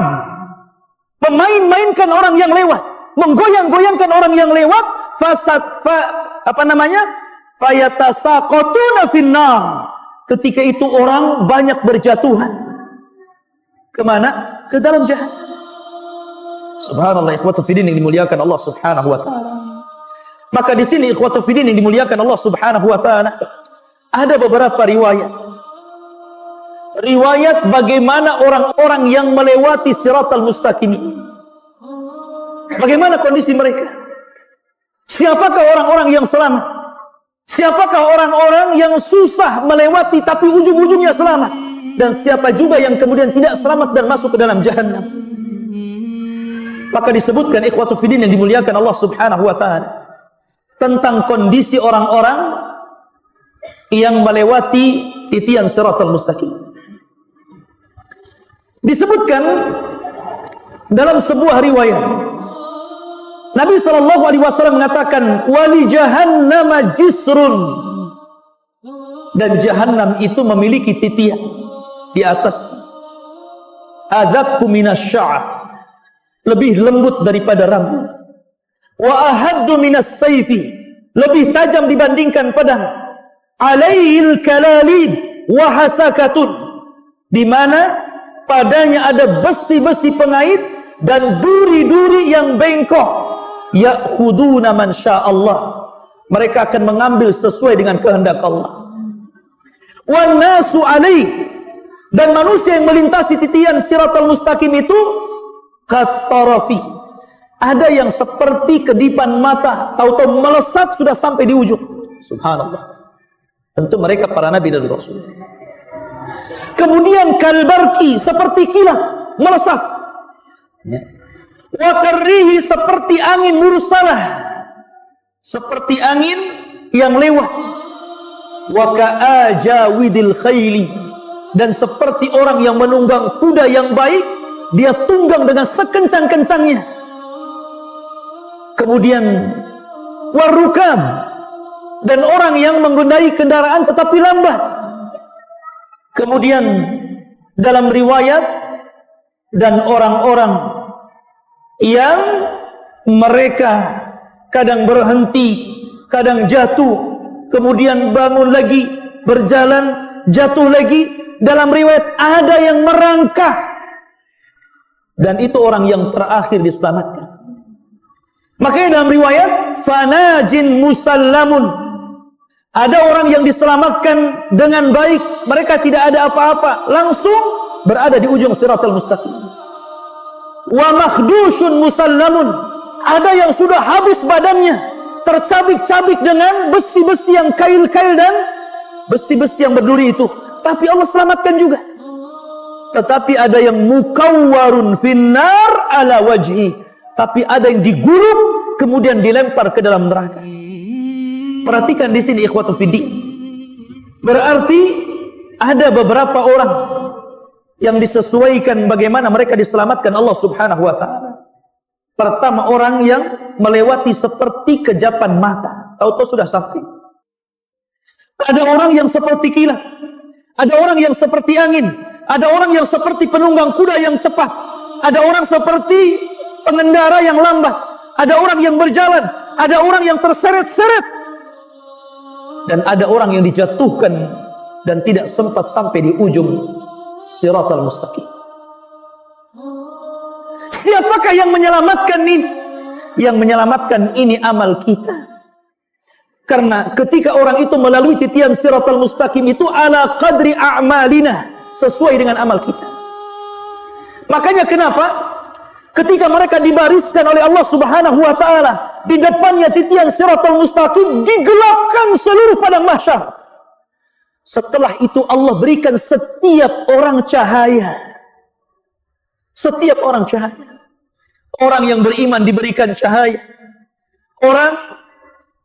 memain-mainkan orang yang lewat, menggoyang-goyangkan orang yang lewat. Fayatasaqatuna finnar. Ketika itu orang banyak berjatuhan. Kemana? Ke dalam jahanam. Subhanallah, ikhwatu fiddin yang dimuliakan Allah Subhanahu wa taala. Maka di sini ikhwatu fiddin yang dimuliakan Allah Subhanahu wa taala, ada beberapa riwayat. Riwayat bagaimana orang-orang yang melewati siratal mustaqim ini. Bagaimana kondisi mereka? Siapakah orang-orang yang selamat? Siapakah orang-orang yang susah melewati tapi ujung-ujungnya selamat? Dan siapa juga yang kemudian tidak selamat dan masuk ke dalam jahanam? Maka disebutkan ikhwatu fiddin yang dimuliakan Allah Subhanahu wa taala tentang kondisi orang-orang yang melewati titian siratal mustaqim. Disebutkan dalam sebuah riwayat, Nabi SAW mengatakan, wali jahannam jisrun, dan jahannam itu memiliki titian di atas, adzaqu minasy-sya'r, lebih lembut daripada rambut, wa ahaddu minas sayfi, lebih tajam dibandingkan pedang, alaihil kalalid wa hasakatun, di mana padanya ada besi-besi pengait dan duri-duri yang bengkok. Ya'khuduna man sya'allah, mereka akan mengambil sesuai dengan kehendak Allah. Wan nasu alaih, dan manusia yang melintasi titian siratal mustaqim itu katarafi, ada yang seperti kedipan mata, tahu-tahu melesat sudah sampai di ujung. Subhanallah. Tentu mereka para nabi dan rasul. Kemudian kalbarki, seperti kilat melesat. Wa karrihi, seperti angin mursalah, seperti angin yang lewat. Wa ka'ajawidil khayli, dan seperti orang yang menunggang kuda yang baik, dia tunggang dengan sekencang-kencangnya. Kemudian warukab, dan orang yang mengendarai kendaraan tetapi lambat. Kemudian dalam riwayat, dan orang-orang yang mereka kadang berhenti, kadang jatuh, kemudian bangun lagi, berjalan, jatuh lagi. Dalam riwayat ada yang merangkak, dan itu orang yang terakhir diselamatkan. Makanya dalam riwayat fanajin musallamun, ada orang yang diselamatkan dengan baik, mereka tidak ada apa-apa, langsung berada di ujung siratal mustaqim. Wa makhdushun musallamun, ada yang sudah habis badannya, tercabik-cabik dengan besi-besi yang kail-kail dan besi-besi yang berduri itu, tapi Allah selamatkan juga. Tetapi ada yang mukawwarun finnar ala wajhi, tapi ada yang digulung kemudian dilempar ke dalam neraka. Perhatikan di sini ikhwatu fiddin. Berarti ada beberapa orang yang disesuaikan bagaimana mereka diselamatkan Allah Subhanahu wa taala. Pertama, orang yang melewati seperti kejapan mata, tahu-tahu sudah sampai. Ada orang yang seperti kilat, ada orang yang seperti angin, ada orang yang seperti penunggang kuda yang cepat, ada orang seperti pengendara yang lambat, ada orang yang berjalan, ada orang yang terseret-seret, dan ada orang yang dijatuhkan dan tidak sempat sampai di ujung Siratal Mustaqim. Siapakah yang menyelamatkan ini? Yang menyelamatkan ini amal kita. Karena ketika orang itu melalui titian Siratal Mustaqim itu ala qadri a'malina, sesuai dengan amal kita. Makanya kenapa ketika mereka dibariskan oleh Allah Subhanahu wa taala, di depannya titian Siratal Mustaqim, digelapkan seluruh padang mahsyar. Setelah itu Allah berikan setiap orang cahaya. Setiap orang cahaya. Orang yang beriman diberikan cahaya. Orang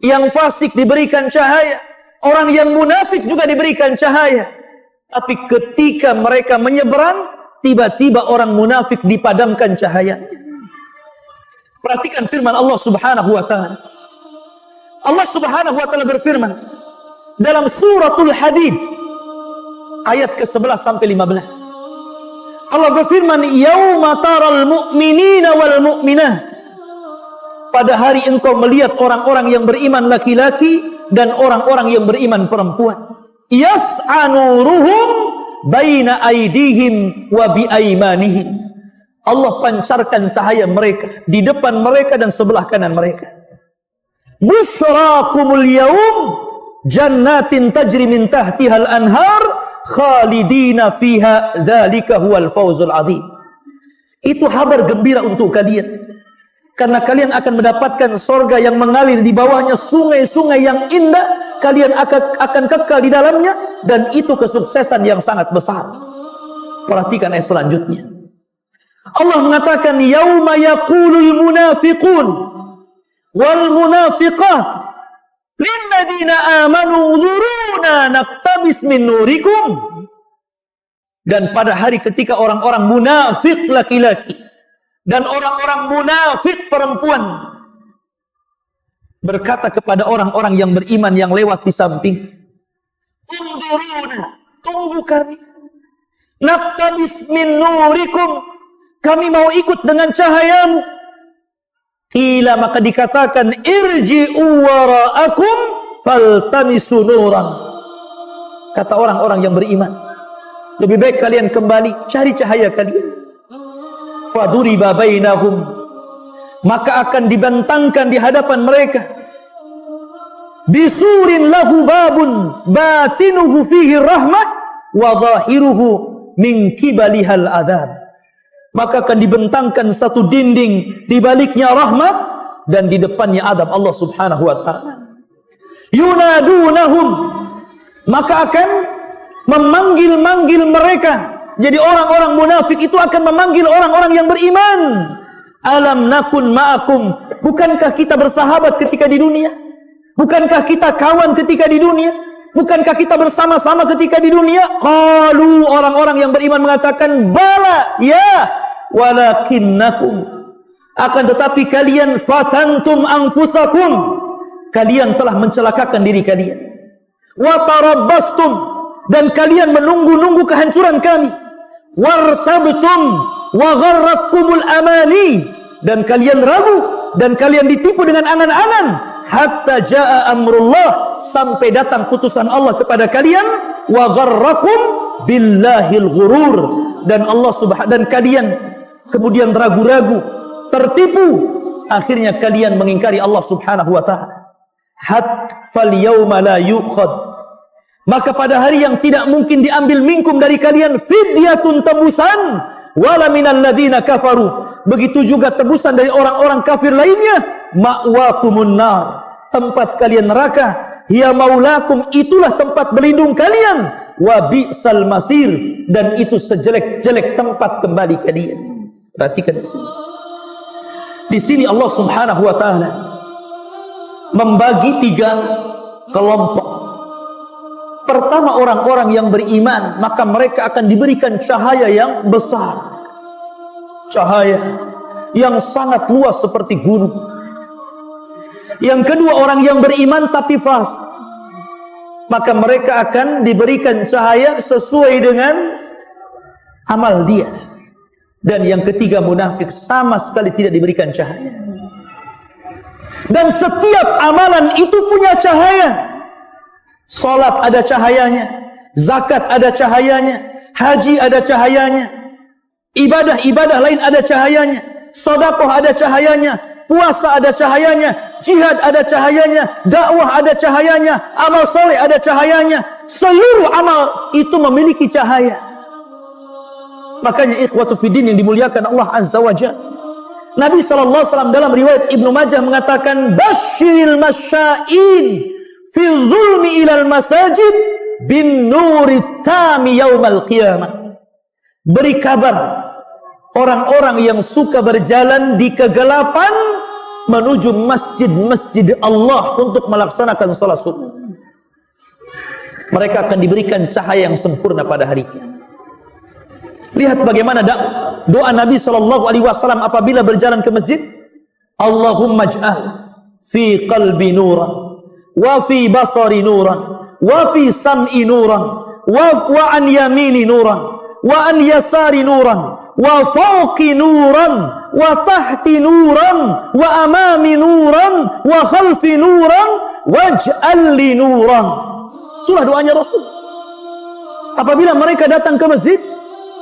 yang fasik diberikan cahaya. Orang yang munafik juga diberikan cahaya. Tapi ketika mereka menyeberang, tiba-tiba orang munafik dipadamkan cahayanya. Perhatikan firman Allah Subhanahu wa taala. Allah Subhanahu wa taala berfirman dalam suratul Hadid ayat ke-11 sampai 15. Allah berfirman, "Yauma taral mu'minina wal mu'minah." Pada hari engkau melihat orang-orang yang beriman laki-laki dan orang-orang yang beriman perempuan. Yas'a nuruhum baina aydihim wa bi aymanihim. Allah pancarkan cahaya mereka di depan mereka dan sebelah kanan mereka. Busyrakumul yaum jannatin tajri min tahtihal anhar khalidina fiha dzalika huwal fawzul adzim. Itu kabar gembira untuk kalian, karena kalian akan mendapatkan surga yang mengalir di bawahnya sungai-sungai yang indah. Kalian akan kekal di dalamnya, dan itu kesuksesan yang sangat besar. Perhatikan ayat selanjutnya. Allah mengatakan, yauma yaqulul munafiqun wal munafiqat lilladzina amanu dzuruna naqtabis min nurikum. Dan pada hari ketika orang-orang munafik laki-laki dan orang-orang munafik perempuan berkata kepada orang-orang yang beriman yang lewat di samping, "Unzuruna, tunggu kami. Naqtabis min nurikum, kami mau ikut dengan cahayamu." Qila, maka dikatakan, "Irji'u wara'akum faltamisu nuran." Kata orang-orang yang beriman, lebih baik kalian kembali cari cahaya kalian. Faduriba bainahum, maka akan dibentangkan di hadapan mereka, bisurin lahu babun batinuhu fihi rahmah wa zahiruhu min kibalihal adzab. Maka akan dibentangkan satu dinding, di baliknya rahmat dan di depannya azab Allah Subhanahu wa taala. Yunadunahum, maka akan memanggil-manggil mereka. Jadi orang-orang munafik itu akan memanggil orang-orang yang beriman. Alam nakun ma'akum, bukankah kita bersahabat ketika di dunia? Bukankah kita kawan ketika di dunia? Bukankah kita bersama-sama ketika di dunia? Qalu, orang-orang yang beriman mengatakan, bala, ya, walakinnakum, akan tetapi kalian fatantum anfusakum, kalian telah mencelakakan diri kalian. Wa tarabbastum, dan kalian menunggu-nunggu kehancuran kami. Wartabtum wa gharratkumul amani, dan kalian ragu dan kalian ditipu dengan angan-angan. Hatta jaa amrullah, sampai datang putusan Allah kepada kalian. Wa gharrakum billahil ghurur, dan Allah dan kalian kemudian ragu-ragu, tertipu, akhirnya kalian mengingkari Allah Subhanahu wa taala. Fal yauma la yu'khad, maka pada hari yang tidak mungkin diambil minkum dari kalian fidyatun, tebusan, wala minal ladzina kafaru, begitu juga tebusan dari orang-orang kafir lainnya. Ma'wakumun nar, tempat kalian neraka. Hiya maulakum, itulah tempat berlindung kalian. Wa bi'sal masir, dan itu sejelek-jelek tempat kembali kalian. Perhatikan di sini. Di sini Allah Subhanahu wa taala membagi 3 kelompok. Pertama, orang-orang yang beriman, maka mereka akan diberikan cahaya yang besar, cahaya yang sangat luas seperti gunung. Yang kedua, orang yang beriman tapi fasik, maka mereka akan diberikan cahaya sesuai dengan amal dia. Dan yang ketiga, munafik sama sekali tidak diberikan cahaya. Dan setiap amalan itu punya cahaya. Salat ada cahayanya, zakat ada cahayanya, haji ada cahayanya, ibadah-ibadah lain ada cahayanya, sedekah ada cahayanya, puasa ada cahayanya, jihad ada cahayanya, dakwah ada cahayanya, amal soleh ada cahayanya. Seluruh amal itu memiliki cahaya. Makanya ikhwatu fiddin yang dimuliakan Allah Azza wa Jalla, Nabi SAW dalam riwayat Ibnu Majah mengatakan, basyiril masya'in fi zulmi ilal masajid bin nuri tami yaumal qiyamah. Beri kabar orang-orang yang suka berjalan di kegelapan menuju masjid-masjid Allah untuk melaksanakan salat subuh. Mereka akan diberikan cahaya yang sempurna pada hari kiamat. Lihat bagaimana doa Nabi SAW apabila berjalan ke masjid. Allahumma ij'al fi qalbi nuran, wa fi basari nuran, wa fi sam'i nuran, wa an yamini nuran, wa an yasari nuran, wa fawqi nuran, wa tahti nuran, wa amami nuran, wa khalfi nuran, waj'al li nuran. Itulah doanya Rasul. Apabila mereka datang ke masjid,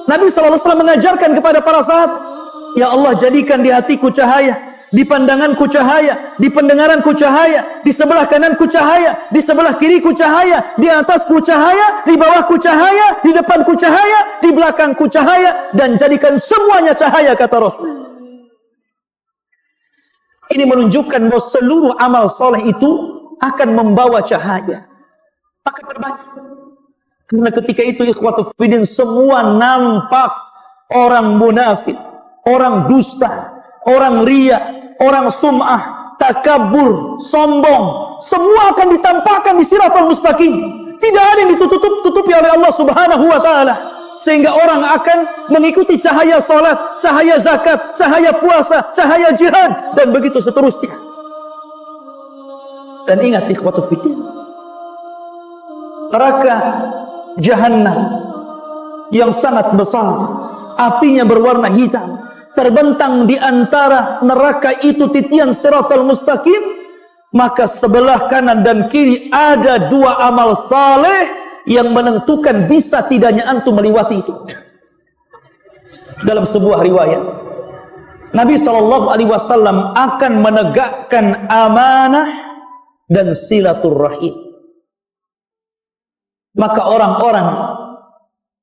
Nabi SAW mengajarkan kepada para sahabat, ya Allah, jadikan di hatiku cahaya, di pandanganku cahaya, di pendengaranku cahaya, di sebelah kananku cahaya, di sebelah kiriku cahaya, di atasku cahaya, di bawahku cahaya, di depanku cahaya, di belakangku cahaya, dan jadikan semuanya cahaya, kata Rasul. Ini menunjukkan bahwa seluruh amal soleh itu akan membawa cahaya. Maka berbaik. Karena ketika itu ikhwatu fiddin, semua nampak orang munafik, orang dusta, orang riya, orang sum'ah, takabur, sombong, semua akan ditampakkan di siratal mustaqim. Tidak ada yang ditutupi oleh Allah Subhanahu wa taala, sehingga orang akan mengikuti cahaya salat, cahaya zakat, cahaya puasa, cahaya jihad, dan begitu seterusnya. Dan ingat ikhwatu fiddin, neraka Jahannam yang sangat besar, apinya berwarna hitam, terbentang di antara neraka itu titian siratal mustaqim. Maka sebelah kanan dan kiri ada dua amal saleh yang menentukan bisa tidaknya antum melewati itu. Dalam sebuah riwayat, Nabi SAW akan menegakkan amanah dan silaturrahim. Maka orang-orang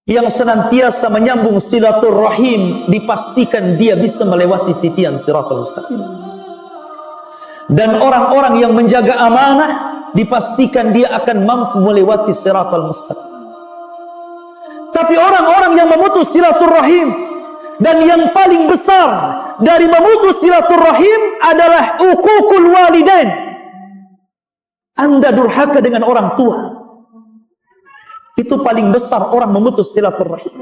yang senantiasa menyambung silaturrahim dipastikan dia bisa melewati titian siratal mustaqim. Dan orang-orang yang menjaga amanah dipastikan dia akan mampu melewati siratal mustaqim. Tapi orang-orang yang memutus silaturrahim, dan yang paling besar dari memutus silaturrahim adalah uququl walidain. Anda durhaka dengan orang tua, itu paling besar orang memutus silaturrahim.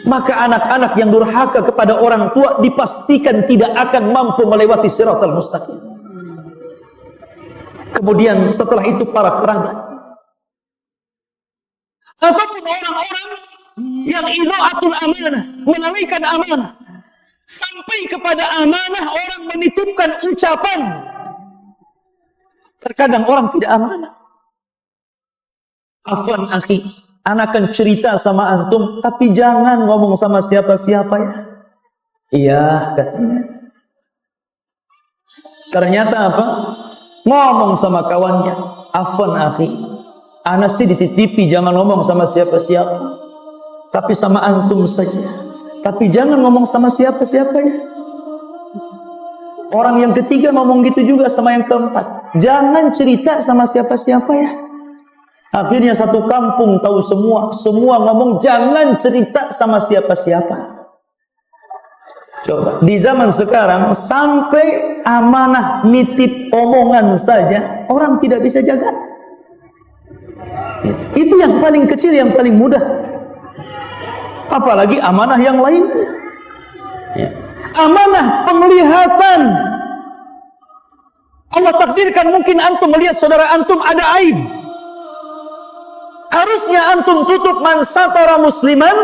Maka anak-anak yang durhaka kepada orang tua dipastikan tidak akan mampu melewati siratal mustaqim. Kemudian setelah itu para kerabat, ataupun orang-orang yang idaatul amanah, menawikan amanah, sampai kepada amanah orang menitipkan ucapan. Terkadang orang tidak amanah. Afwan akhi, anak akan cerita sama antum, tapi jangan ngomong sama siapa-siapa ya. Iya, katanya. Ternyata apa? Ngomong sama kawannya, afwan akhi, anak sih dititipi jangan ngomong sama siapa-siapa, tapi sama antum saja. Tapi jangan ngomong sama siapa-siapa ya. Orang yang ketiga ngomong gitu juga sama yang keempat, jangan cerita sama siapa-siapa ya. Akhirnya satu kampung tahu semua ngomong jangan cerita sama siapa-siapa. Coba di zaman sekarang sampai amanah nitip omongan saja orang tidak bisa jaga. Itu yang paling kecil, yang paling mudah. Apalagi amanah yang lain. Ya. Amanah penglihatan. Allah takdirkan mungkin antum melihat saudara antum ada aib. Harusnya antum tutup. Man satara musliman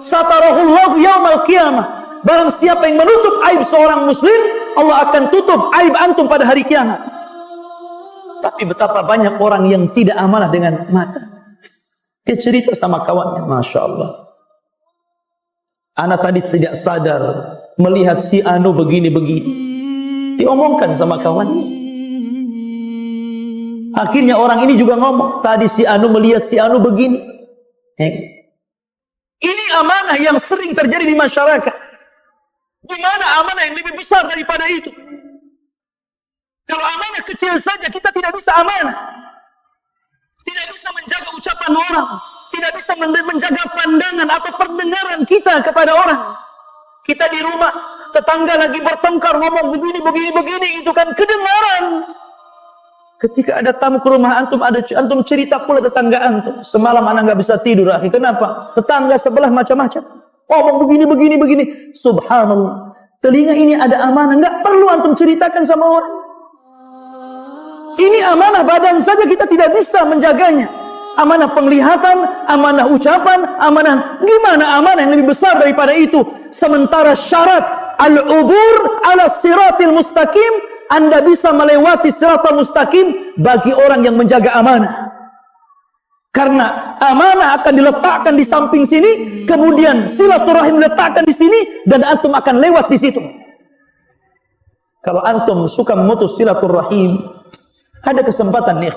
satarahullahu yaumal qiyamah. Barang siapa yang menutup aib seorang muslim, Allah akan tutup aib antum pada hari kiamat. Tapi betapa banyak orang yang tidak amanah dengan mata. Dia cerita sama kawannya, Masya Allah, anak tadi tidak sadar melihat si anu begini-begini. Diomongkan sama kawannya. Akhirnya orang ini juga ngomong, tadi si anu melihat si anu begini. Ini amanah yang sering terjadi di masyarakat. Di mana amanah yang lebih besar daripada itu? Kalau amanah kecil saja kita tidak bisa amanah. Tidak bisa menjaga ucapan orang, tidak bisa menjaga pandangan atau pendengaran kita kepada orang. Kita di rumah, tetangga lagi bertengkar ngomong begini, itu kan kedengaran. Ketika ada tamu ke rumah antum, antum cerita pula tetangga antum, semalam anak nggak bisa tidur. Kenapa? Tetangga sebelah macam-macam, ngomong begini. Subhanallah, telinga ini ada amanah, nggak perlu antum ceritakan sama orang. Ini amanah badan saja kita tidak bisa menjaganya. Amanah penglihatan, amanah ucapan, amanah gimana amanah yang lebih besar daripada itu? Sementara syarat al-ubur ala siratil mustaqim, Anda bisa melewati siratal mustaqim bagi orang yang menjaga amanah. Karena amanah akan diletakkan di samping sini, kemudian silaturahim diletakkan di sini, dan antum akan lewat di situ. Kalau antum suka memutus silaturahim, ada kesempatan nih.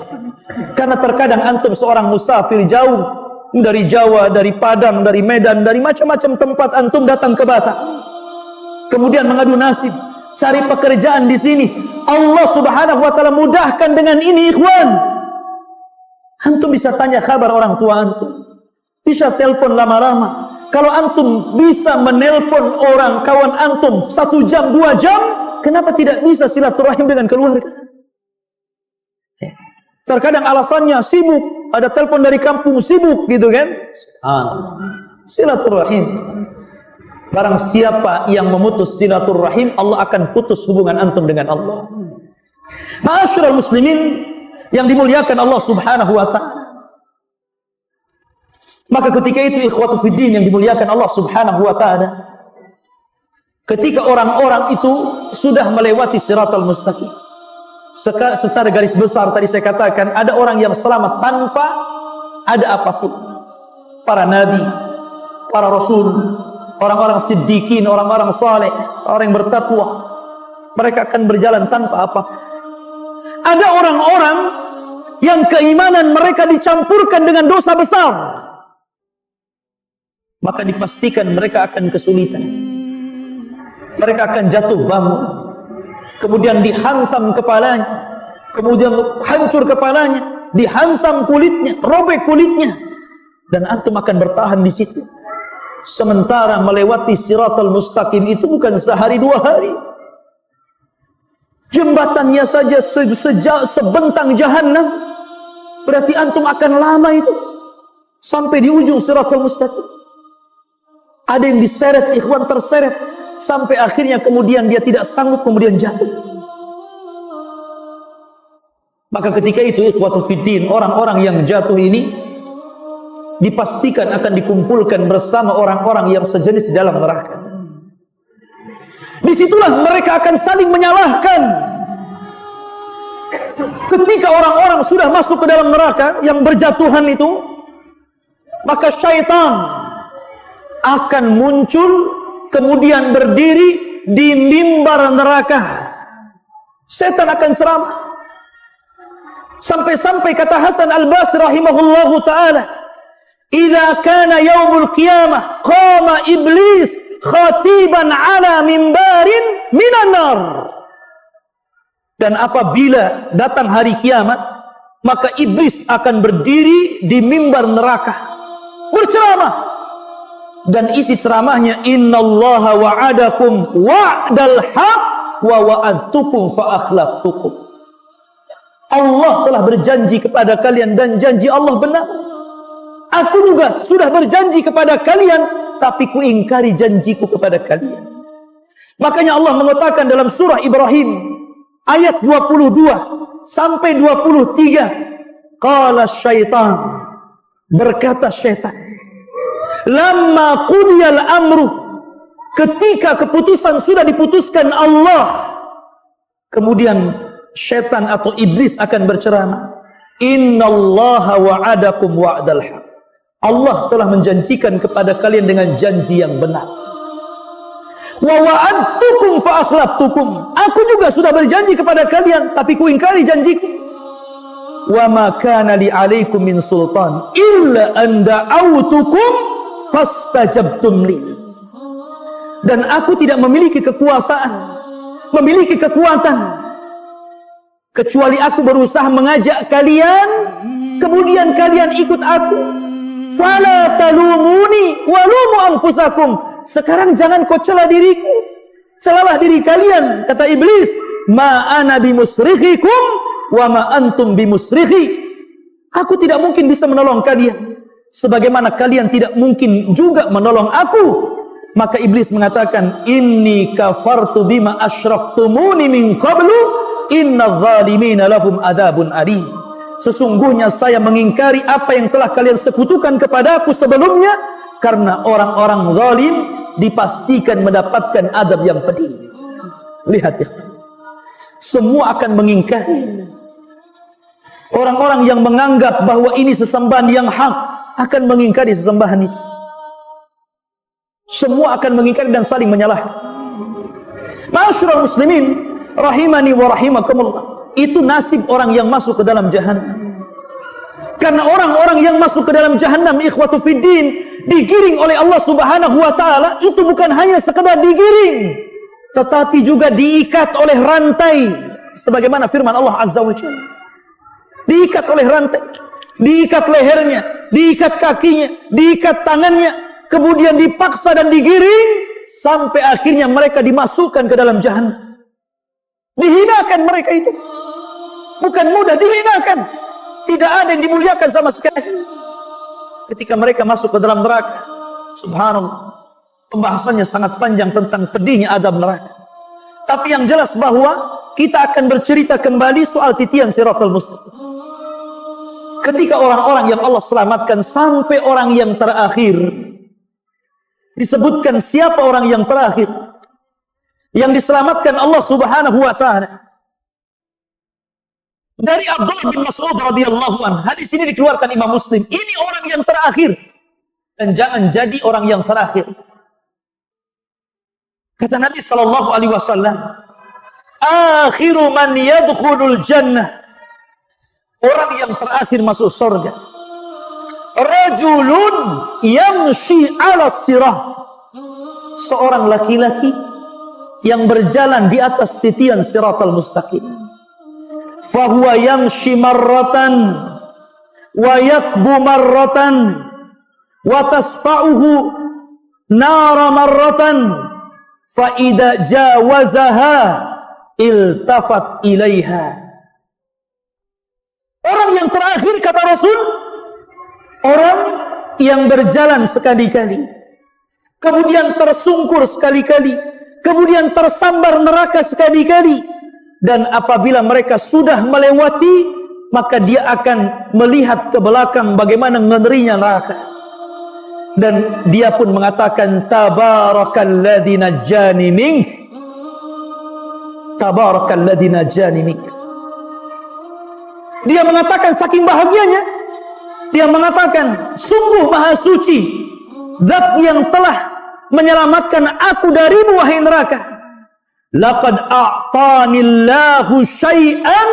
Karena terkadang antum seorang musafir jauh dari Jawa, dari Padang, dari Medan, dari macam-macam tempat antum datang ke Batam. Kemudian mengadu nasib, cari pekerjaan di sini. Allah Subhanahu wa taala mudahkan dengan ini, ikhwan. Antum bisa tanya kabar orang tua antum. Bisa telepon lama-lama. Kalau antum bisa menelpon orang kawan antum 1 jam, 2 jam, kenapa tidak bisa silaturahim dengan keluarga? Terkadang alasannya sibuk, ada telepon dari kampung sibuk gitu kan. Silaturahim. Barang siapa yang memutus silaturahim, Allah akan putus hubungan antum dengan Allah. Ma'asyiral muslimin yang dimuliakan Allah Subhanahu wa taala. Maka ketika itu ikhwatu fiddin yang dimuliakan Allah Subhanahu wa taala, ketika orang-orang itu sudah melewati siratal mustaqim, secara garis besar tadi saya katakan ada orang yang selamat tanpa ada apapun. Para nabi, para rasul, orang-orang siddiqin, orang-orang saleh, orang yang bertakwa, mereka akan berjalan tanpa apapun. Ada orang-orang yang keimanan mereka dicampurkan dengan dosa besar, maka dipastikan mereka akan kesulitan. Mereka akan jatuh bangun, kemudian dihantam kepalanya, kemudian hancur kepalanya, dihantam kulitnya, robek kulitnya, dan antum akan bertahan di situ. Sementara melewati siratal mustaqim itu bukan sehari 2 hari. Jembatannya saja sebentang jahanam. Berarti antum akan lama itu sampai di ujung siratal mustaqim. Ada yang diseret, ikhwan, terseret sampai akhirnya kemudian dia tidak sanggup, kemudian jatuh. Maka ketika itu ikhwatu fiddin, orang-orang yang jatuh ini dipastikan akan dikumpulkan bersama orang-orang yang sejenis dalam neraka. Disitulah mereka akan saling menyalahkan. Ketika orang-orang sudah masuk ke dalam neraka yang berjatuhan itu, maka syaitan akan muncul kemudian berdiri di mimbar neraka. Setan akan ceramah. Sampai-sampai kata Hasan Al-Basri rahimahullahu ta'ala, "Idza kana yaumul qiyamah qama iblis khatiban ala mimbarin minan nar." Dan apabila datang hari kiamat, maka iblis akan berdiri di mimbar neraka berceramah. Dan isi ceramahnya, "Innallaha wa'adakum wa'dal haq wa wa'adtukum fa akhlaftukum." Allah telah berjanji kepada kalian dan janji Allah benar. Aku juga sudah berjanji kepada kalian, tapi ku ingkari janjiku kepada kalian. Makanya Allah mengatakan dalam surah Ibrahim ayat 22 sampai 23, qala syaitan, berkata syaitan, lamma qudiyal amru, ketika keputusan sudah diputuskan Allah, kemudian syaitan atau iblis akan berceramah, innallaha wa'adakum wa'dal haq, Allah telah menjanjikan kepada kalian dengan janji yang benar. Wa wa'adtukum fa akhlaftukum, aku juga sudah berjanji kepada kalian, tapi ku ingkari janjiku. Wa ma kana li 'alaikum min sultan illa an da'awtukum fastajabtum li. Dan aku tidak memiliki kekuasaan, memiliki kekuatan, kecuali aku berusaha mengajak kalian, kemudian kalian ikut aku. Fala talumuni walumu anfusakum, sekarang jangan kau cela diriku, celalah diri kalian. Kata iblis, ma ana bimusrikhikum wa ma antum bimusrikhi, aku tidak mungkin bisa menolong kalian, sebagaimana kalian tidak mungkin juga menolong aku. Maka iblis mengatakan, inni kafartu bima asyraktumuni min qablu inna zalimina lahum adzabun alim, sesungguhnya saya mengingkari apa yang telah kalian sekutukan kepadaku sebelumnya, karena orang-orang zalim dipastikan mendapatkan adab yang pedih. Lihat ya, semua akan mengingkari. Orang-orang yang menganggap bahwa ini sesembahan yang hak akan mengingkari sesembahan itu. Semua akan mengingkari dan saling menyalahkan. Ma'asyiral muslimin rahimani wa rahimakumullah, itu nasib orang yang masuk ke dalam jahannam. Karena orang-orang yang masuk ke dalam jahannam, ikhwatu fiddin, digiring oleh Allah Subhanahu wa taala, itu bukan hanya sekedar digiring, tetapi juga diikat oleh rantai, sebagaimana firman Allah Azza wa Jalla. Diikat oleh rantai, diikat lehernya, diikat kakinya, diikat tangannya, kemudian dipaksa dan digiring sampai akhirnya mereka dimasukkan ke dalam jahannam. Dihinakan mereka itu, bukan mudah dihinakan. Tidak ada yang dimuliakan sama sekali. Ketika mereka masuk ke dalam neraka, subhanallah, pembahasannya sangat panjang tentang pedihnya adab neraka. Tapi yang jelas bahwa kita akan bercerita kembali soal titian siratal mustaqim. Ketika orang-orang yang Allah selamatkan sampai orang yang terakhir, disebutkan siapa orang yang terakhir yang diselamatkan Allah Subhanahu wa taala. Dari Abdullah bin Mas'ud radhiyallahu anhu, hadis ini dikeluarkan Imam Muslim. Ini orang yang terakhir, dan jangan jadi orang yang terakhir. Kata Nabi sallallahu alaihi wasallam, akhiru man yadkhulul jannah, orang yang terakhir masuk surga, rajulun yamshi 'ala sirah, seorang laki-laki yang berjalan di atas titian siratal mustaqim. Fahuwa yamshi marratan wa yakbu marratan wa tasfa'uhu nara marratan fa idza jawazaha iltafat ilaiha. Orang yang terakhir, kata Rasul, orang yang berjalan sekali-kali, kemudian tersungkur sekali-kali, kemudian tersambar neraka sekali-kali. Dan apabila mereka sudah melewati, maka dia akan melihat ke belakang bagaimana ngerinya neraka. Dan dia pun mengatakan, tabarakalladzi najjani mink, tabarakalladzi najjani mink. Dia mengatakan saking bahagianya, dia mengatakan, sungguh maha suci zat yang telah menyelamatkan aku darimu wahai neraka. Laqad a'tanillahu syai'an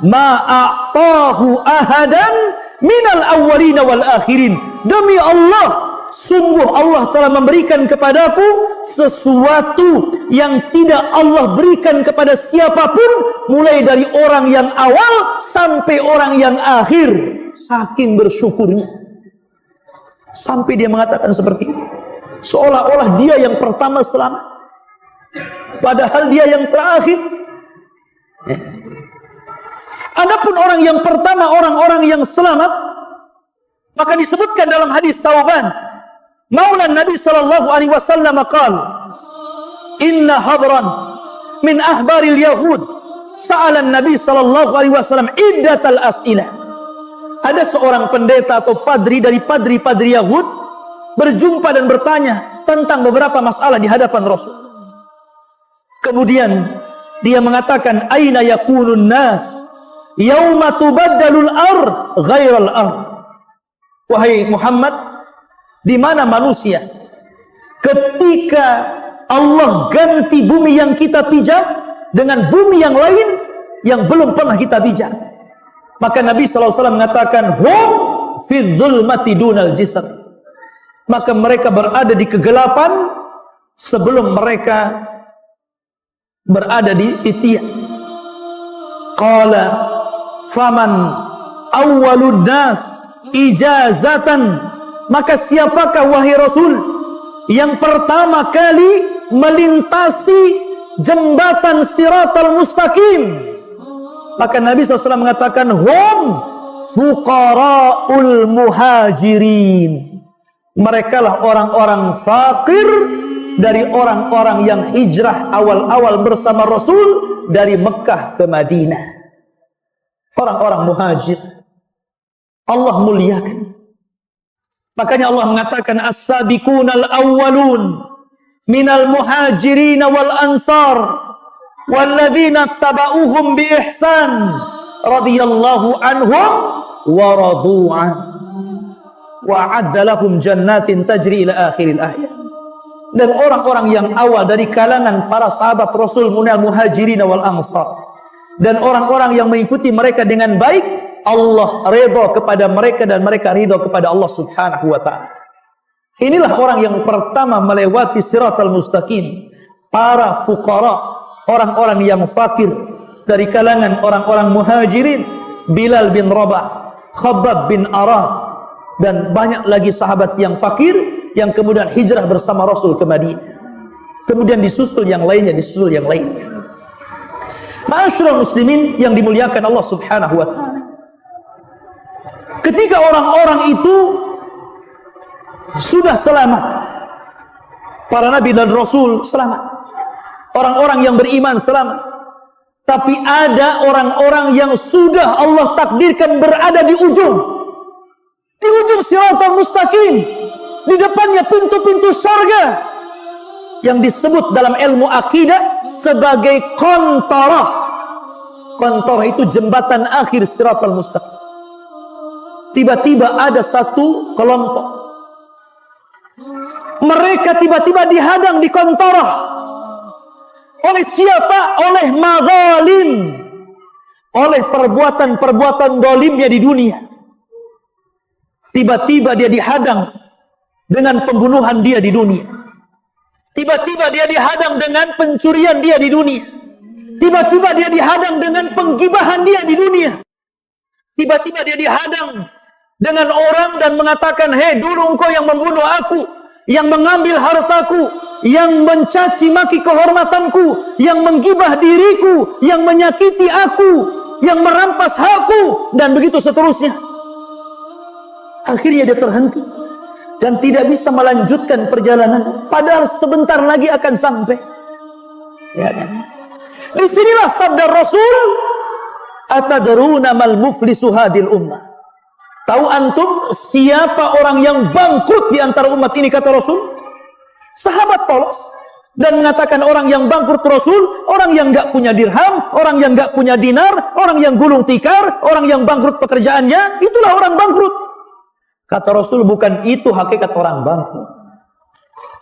ma a'tahu ahadan minal awwalina wal akhirin. Demi Allah, sungguh Allah telah memberikan kepadaku sesuatu yang tidak Allah berikan kepada siapapun, mulai dari orang yang awal sampai orang yang akhir. Saking bersyukurnya, sampai dia mengatakan seperti itu, seolah-olah dia yang pertama selamat, padahal dia yang terakhir. Adapun orang yang pertama, orang-orang yang selamat, Maka disebutkan dalam hadis Thauban, Maula Nabi sallallahu alaihi wasallam qala, "Inna habran min ahbaril yahud sa'ala Nabi sallallahu alaihi wasallam iddatal as'ilah." Ada seorang pendeta atau padri dari padri-padri Yahud berjumpa dan bertanya tentang beberapa masalah di hadapan Rasul. Kemudian dia mengatakan, "Aina yakunun nas yauma tubaddalul ard ghairal ard." Wahai Muhammad, di mana manusia ketika Allah ganti bumi yang kita pijak dengan bumi yang lain yang belum pernah kita pijak? Maka Nabi SAW mengatakan, hum fi dhulmati dunal jisr. Maka mereka berada di kegelapan sebelum mereka berada di titian. Qala faman awwalun nas ijazatan, maka siapakah wahai Rasul yang pertama kali melintasi jembatan Siratal Mustaqim? Maka Nabi SAW mengatakan, hum fuqara'ul muhajirin. Mereka lah orang-orang fakir dari orang-orang yang hijrah awal-awal bersama Rasul dari Mekah ke Madinah. Orang-orang muhajir Allah muliakan. Makanya Allah mengatakan, as-sabiqunal awwalun minal muhajirin wal ansar walladzina tabauhum bi ihsan radhiyallahu anhum wa radu'an wa a'adda lahum jannatin tajri ila akhiril ayat. Dan orang-orang yang awal dari kalangan para sahabat Rasul minal muhajirin wal ansar dan orang-orang yang mengikuti mereka dengan baik, Allah ridha kepada mereka dan mereka ridha kepada Allah Subhanahu wa ta'ala. Inilah orang yang pertama melewati Siratal Mustaqim, para fuqara, orang-orang yang fakir dari kalangan orang-orang muhajirin, Bilal bin Rabah, Khabbab bin Arad, dan banyak lagi sahabat yang fakir yang kemudian hijrah bersama Rasul ke Madinah. Kemudian disusul yang lainnya, disusul yang lainnya. Ma'asyiral muslimin yang dimuliakan Allah Subhanahu wa ta'ala, ketika orang-orang itu sudah selamat, para nabi dan rasul selamat, orang-orang yang beriman selamat, tapi ada orang-orang yang sudah Allah takdirkan berada di ujung Siratal Mustaqim, di depannya pintu-pintu surga yang disebut dalam ilmu akidah sebagai qantarah. Qantarah itu jembatan akhir Siratal Mustaqim. Tiba-tiba ada satu kelompok, mereka tiba-tiba dihadang di qantarah. Oleh siapa? Oleh mazalim, oleh perbuatan-perbuatan zalimnya di dunia. Tiba-tiba dia dihadang dengan pembunuhan dia di dunia. Tiba-tiba dia dihadang dengan pencurian dia di dunia. Tiba-tiba dia dihadang dengan penggibahan dia di dunia. Tiba-tiba dia dihadang dengan orang dan mengatakan, hei, dulu engkau yang membunuh aku, yang mengambil hartaku, yang mencaci maki kehormatanku, yang menggibah diriku, yang menyakiti aku, yang merampas hakku, dan begitu seterusnya. Akhirnya dia terhenti dan tidak bisa melanjutkan perjalanan, padahal sebentar lagi akan sampai. Ya kan? Disinilah sabda Rasul, atadruna mal muflisu hadil ummah. Tahu antum siapa orang yang bangkrut di antara umat ini, kata Rasul? Sahabat polos. Dan mengatakan orang yang bangkrut Rasul, orang yang enggak punya dirham, orang yang enggak punya dinar, orang yang gulung tikar, orang yang bangkrut pekerjaannya, itulah orang bangkrut. Kata Rasul, bukan itu hakikat orang bangkrut.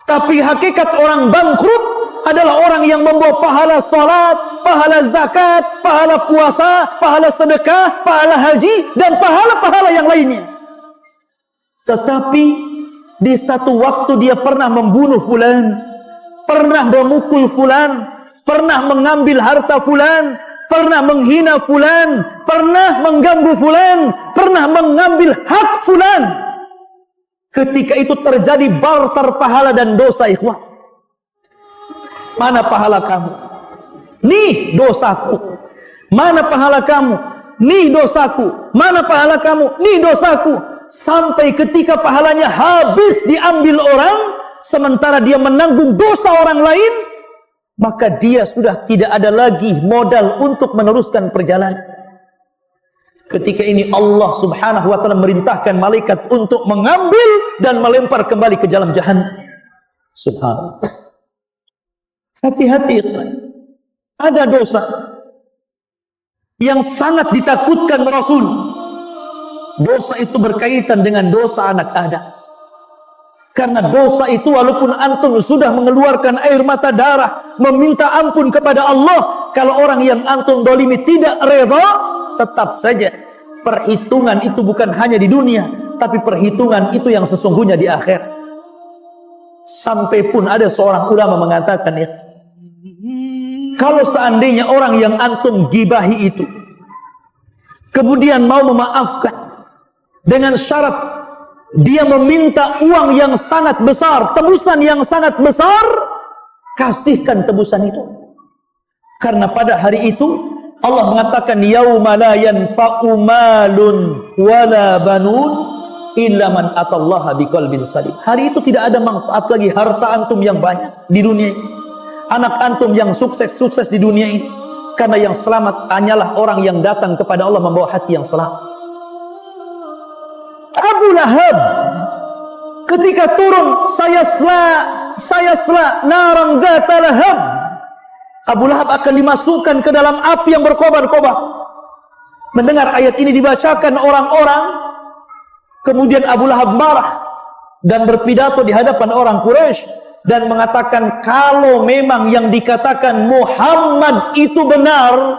Tapi hakikat orang bangkrut adalah orang yang membawa pahala salat, pahala zakat, pahala puasa, pahala sedekah, pahala haji, dan pahala-pahala yang lainnya. Tetapi di satu waktu dia pernah membunuh fulan, pernah memukul fulan, pernah mengambil harta fulan, pernah menghina fulan, pernah mengganggu fulan, pernah mengambil hak fulan. Ketika itu terjadi barter pahala dan dosa, ikhwah. Mana pahala kamu? Nih dosaku. Mana pahala kamu? Nih dosaku. Mana pahala kamu? Nih dosaku. sampai ketika pahalanya habis diambil orang, sementara dia menanggung dosa orang lain, maka dia sudah tidak ada lagi modal untuk meneruskan perjalanan. Ketika ini Allah subhanahu wa ta'ala merintahkan malaikat untuk mengambil dan melempar kembali ke dalam jahannam. Subhanallah. Hati-hati, ada dosa yang sangat ditakutkan Rasul. Dosa itu berkaitan dengan dosa anak Adam. Karena dosa itu walaupun antum sudah mengeluarkan air mata darah, meminta ampun kepada Allah, kalau orang yang antum dolimi tidak reda, tetap saja perhitungan itu bukan hanya di dunia, tapi perhitungan itu yang sesungguhnya di akhirat. Sampai pun ada seorang ulama mengatakan, ya, kalau seandainya orang yang antum gibahi itu kemudian mau memaafkan dengan syarat dia meminta uang yang sangat besar, tebusan yang sangat besar, kasihkan tebusan itu. Karena pada hari itu Allah mengatakan, yauma la yanfa'u malun wala banun illa man atallaha biqalbin salim. Hari itu tidak ada manfaat lagi harta antum yang banyak di dunia ini, anak antum yang sukses di dunia ini, karena yang selamat hanyalah orang yang datang kepada Allah membawa hati yang selamat. Abu Lahab ketika turun, sayasla narang dzata lahab, Abu Lahab akan dimasukkan ke dalam api yang berkobar-kobar. Mendengar ayat ini dibacakan orang-orang, kemudian Abu Lahab marah dan berpidato di hadapan orang Quraisy dan mengatakan, kalau memang yang dikatakan Muhammad itu benar,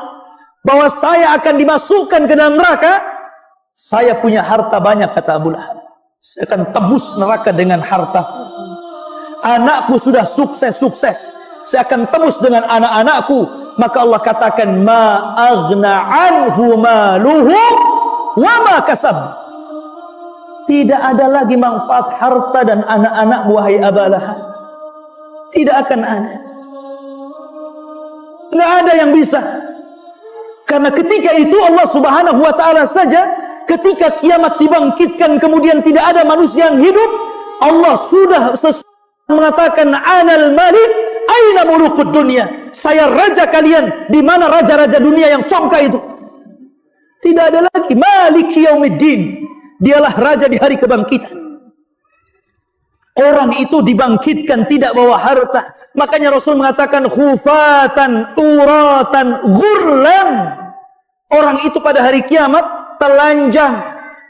bahwa saya akan dimasukkan ke dalam neraka, saya punya harta banyak, kata Abu Lahab. Saya akan tebus neraka dengan harta. Anakku sudah sukses, saya akan tebus dengan anak-anakku. Maka Allah katakan, ma aghna anhu maluhu wa ma kasab. Tidak ada lagi manfaat harta dan anak-anak wahai Abu Lahab. Tidak akan ada. Tidak ada yang bisa. Karena ketika itu Allah subhanahu wa ta'ala saja, ketika kiamat dibangkitkan kemudian tidak ada manusia yang hidup, Allah sudah mengatakan, anal malik aina mulukud dunia. Saya raja kalian, di mana raja-raja dunia yang congkak itu? Tidak ada lagi. Maliki yaumiddin. Dialah raja di hari kebangkitan. Orang itu dibangkitkan tidak bawa harta. Makanya Rasul mengatakan, khufatan, uratan, ghurlan. Orang itu pada hari kiamat telanjang,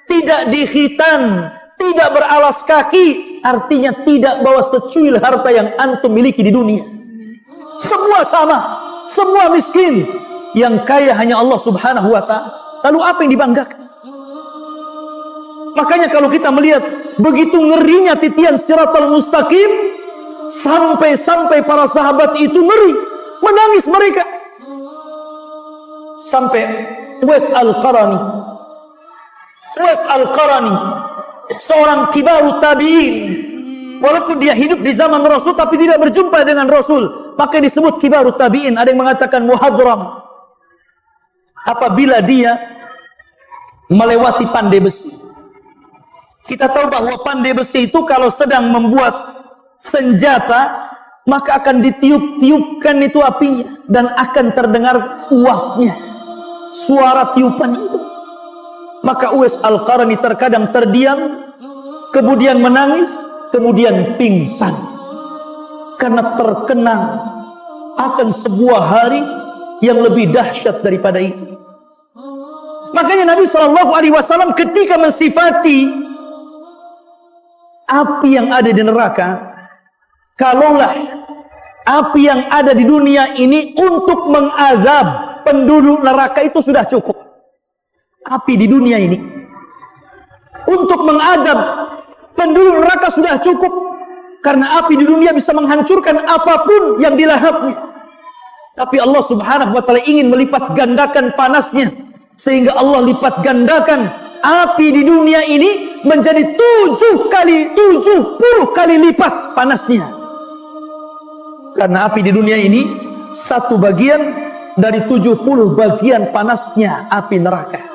tidak dikhitan, tidak beralas kaki, artinya tidak bawa secuil harta yang antum miliki di dunia. Semua sama, semua miskin. Yang kaya hanya Allah subhanahu wa ta'ala. Lalu apa yang dibanggakan? Makanya kalau kita melihat begitu ngerinya titian siratal mustaqim, sampai para sahabat itu ngeri, menangis mereka. Sampai Uwais Al-Qarani, seorang kibaru tabi'in, walaupun dia hidup di zaman Rasul tapi tidak berjumpa dengan Rasul, maka disebut kibaru tabi'in. Ada yang mengatakan muhadram apabila dia melewati pandai besi. Kita tahu bahwa pandai besi itu kalau sedang membuat senjata, maka akan ditiup-tiupkan itu apinya dan akan terdengar uapnya, suara tiupan itu. Maka Uwais Al-Qarani terkadang terdiam, kemudian menangis, kemudian pingsan, karena terkenang akan sebuah hari yang lebih dahsyat daripada itu. Makanya Nabi SAW ketika mensifati api yang ada di neraka, kalaulah api yang ada di dunia ini untuk mengazab penduduk neraka itu sudah cukup. Api di dunia ini untuk mengazab penduduk neraka sudah cukup, karena api di dunia bisa menghancurkan apapun yang dilahapnya. Tapi Allah subhanahu wa ta'ala ingin melipat gandakan panasnya, sehingga Allah lipat gandakan api di dunia ini menjadi 70 kali lipat panasnya. Karena api di dunia ini satu bagian dari 70 bagian panasnya api neraka.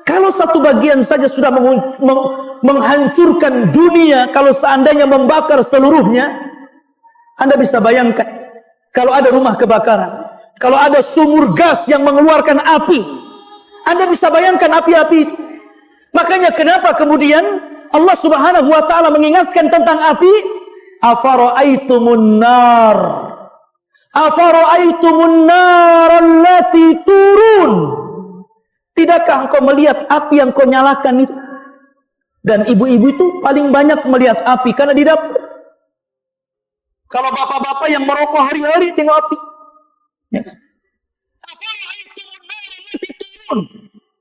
Kalau satu bagian saja sudah menghancurkan dunia, kalau seandainya membakar seluruhnya, Anda bisa bayangkan kalau ada rumah kebakaran, kalau ada sumur gas yang mengeluarkan api, Anda bisa bayangkan api-api itu. Makanya kenapa kemudian Allah Subhanahu wa taala mengingatkan tentang api? Afara'aitumun nar. Afara'aitumun nar allati turun. Tidakkah engkau melihat api yang kau nyalakan itu? Dan ibu-ibu itu paling banyak melihat api karena di dapur. Kalau bapak-bapak yang merokok hari-hari tengok api. Ya kan?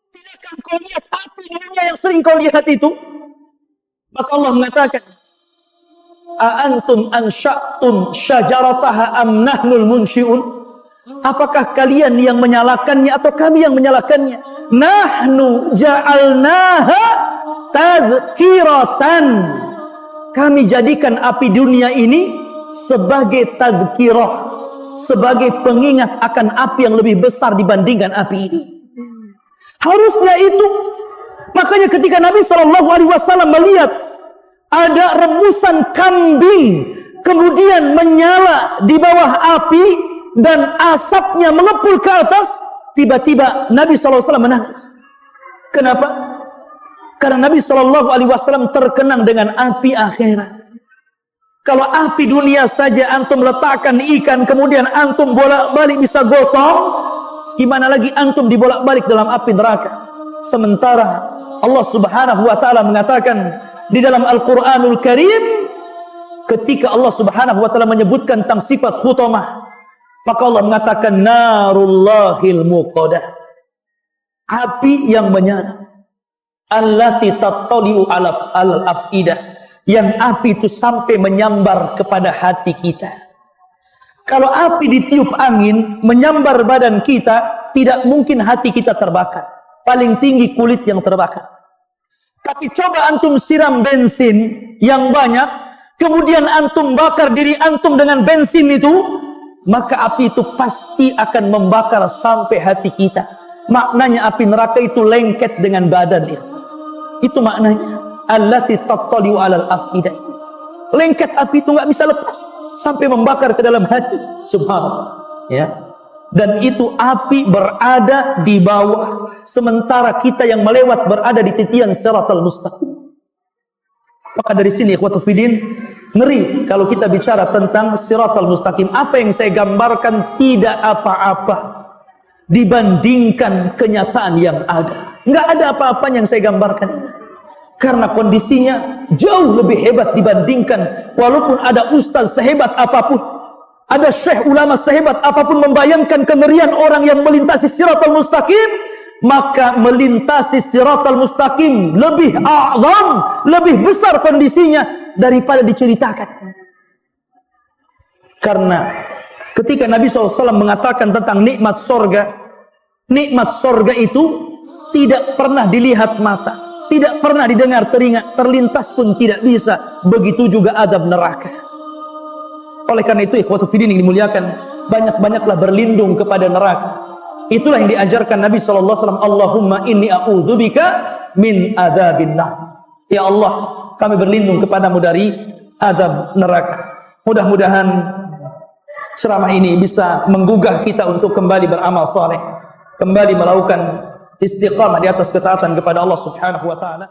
Tidakkah engkau lihat api dunia yang sering kau lihat itu? Maka Allah mengatakan, "Aantum ansha'tum syajarataha am nahnul munsyi'un?" Apakah kalian yang menyalakannya atau kami yang menyalakannya? Nahnu ja'alnaha tadhkiratan. Kami jadikan api dunia ini sebagai tadhkirah, sebagai pengingat akan api yang lebih besar dibandingkan api ini. Harusnya itu. Makanya ketika Nabi SAW melihat ada rebusan kambing kemudian menyala di bawah api dan asapnya mengepul ke atas, tiba-tiba Nabi SAW menangis. Kenapa? Karena Nabi SAW terkenang dengan api akhirat. Kalau api dunia saja antum letakkan ikan kemudian antum bolak-balik bisa gosong, gimana lagi antum dibolak-balik dalam api neraka? Sementara Allah Subhanahu wa taala mengatakan di dalam Al-Qur'anul Karim, ketika Allah Subhanahu wa taala menyebutkan tentang sifat khutamah, maka Allah mengatakan narullahil muqadah, api yang menyala, allati tattali'u alal afidah, yang api itu sampai menyambar kepada hati kita. Kalau api ditiup angin menyambar badan kita, tidak mungkin hati kita terbakar, paling tinggi kulit yang terbakar. Tapi coba antum siram bensin yang banyak, kemudian antum bakar diri antum dengan bensin itu, maka api itu pasti akan membakar sampai hati kita. Maknanya api neraka itu lengket dengan badan itu. Itu maknanya. Allati tattali'u 'alal afidah. Lengket api itu nggak bisa lepas sampai membakar ke dalam hati. Subhanallah. Ya. Dan itu api berada di bawah, sementara kita yang melewat berada di titian siratal mustaqim. Maka dari sini ikhwatu fiddin, ngeri kalau kita bicara tentang siratal mustaqim. Apa yang saya gambarkan tidak apa-apa dibandingkan kenyataan yang ada. Nggak ada apa-apanya yang saya gambarkan. Karena kondisinya jauh lebih hebat dibandingkan, walaupun ada ustaz sehebat apapun, ada syekh ulama sehebat apapun membayangkan kengerian orang yang melintasi siratal mustaqim, maka melintasi siratal mustaqim lebih a'zam, lebih besar kondisinya daripada diceritakan. Karena ketika Nabi SAW mengatakan tentang nikmat sorga itu tidak pernah dilihat mata, tidak pernah didengar telinga, terlintas pun tidak bisa. Begitu juga adab neraka. Oleh karena itu ikhwatu fiddin yang dimuliakan, banyak-banyaklah berlindung kepada neraka. Itulah yang diajarkan Nabi SAW. Allahumma inni a'udzubika min adzabin nar. Ya Allah, kami berlindung kepadamu dari azab neraka. Mudah-mudahan ceramah ini bisa menggugah kita untuk kembali beramal saleh, kembali melakukan istiqamah di atas ketaatan kepada Allah Subhanahu wa taala.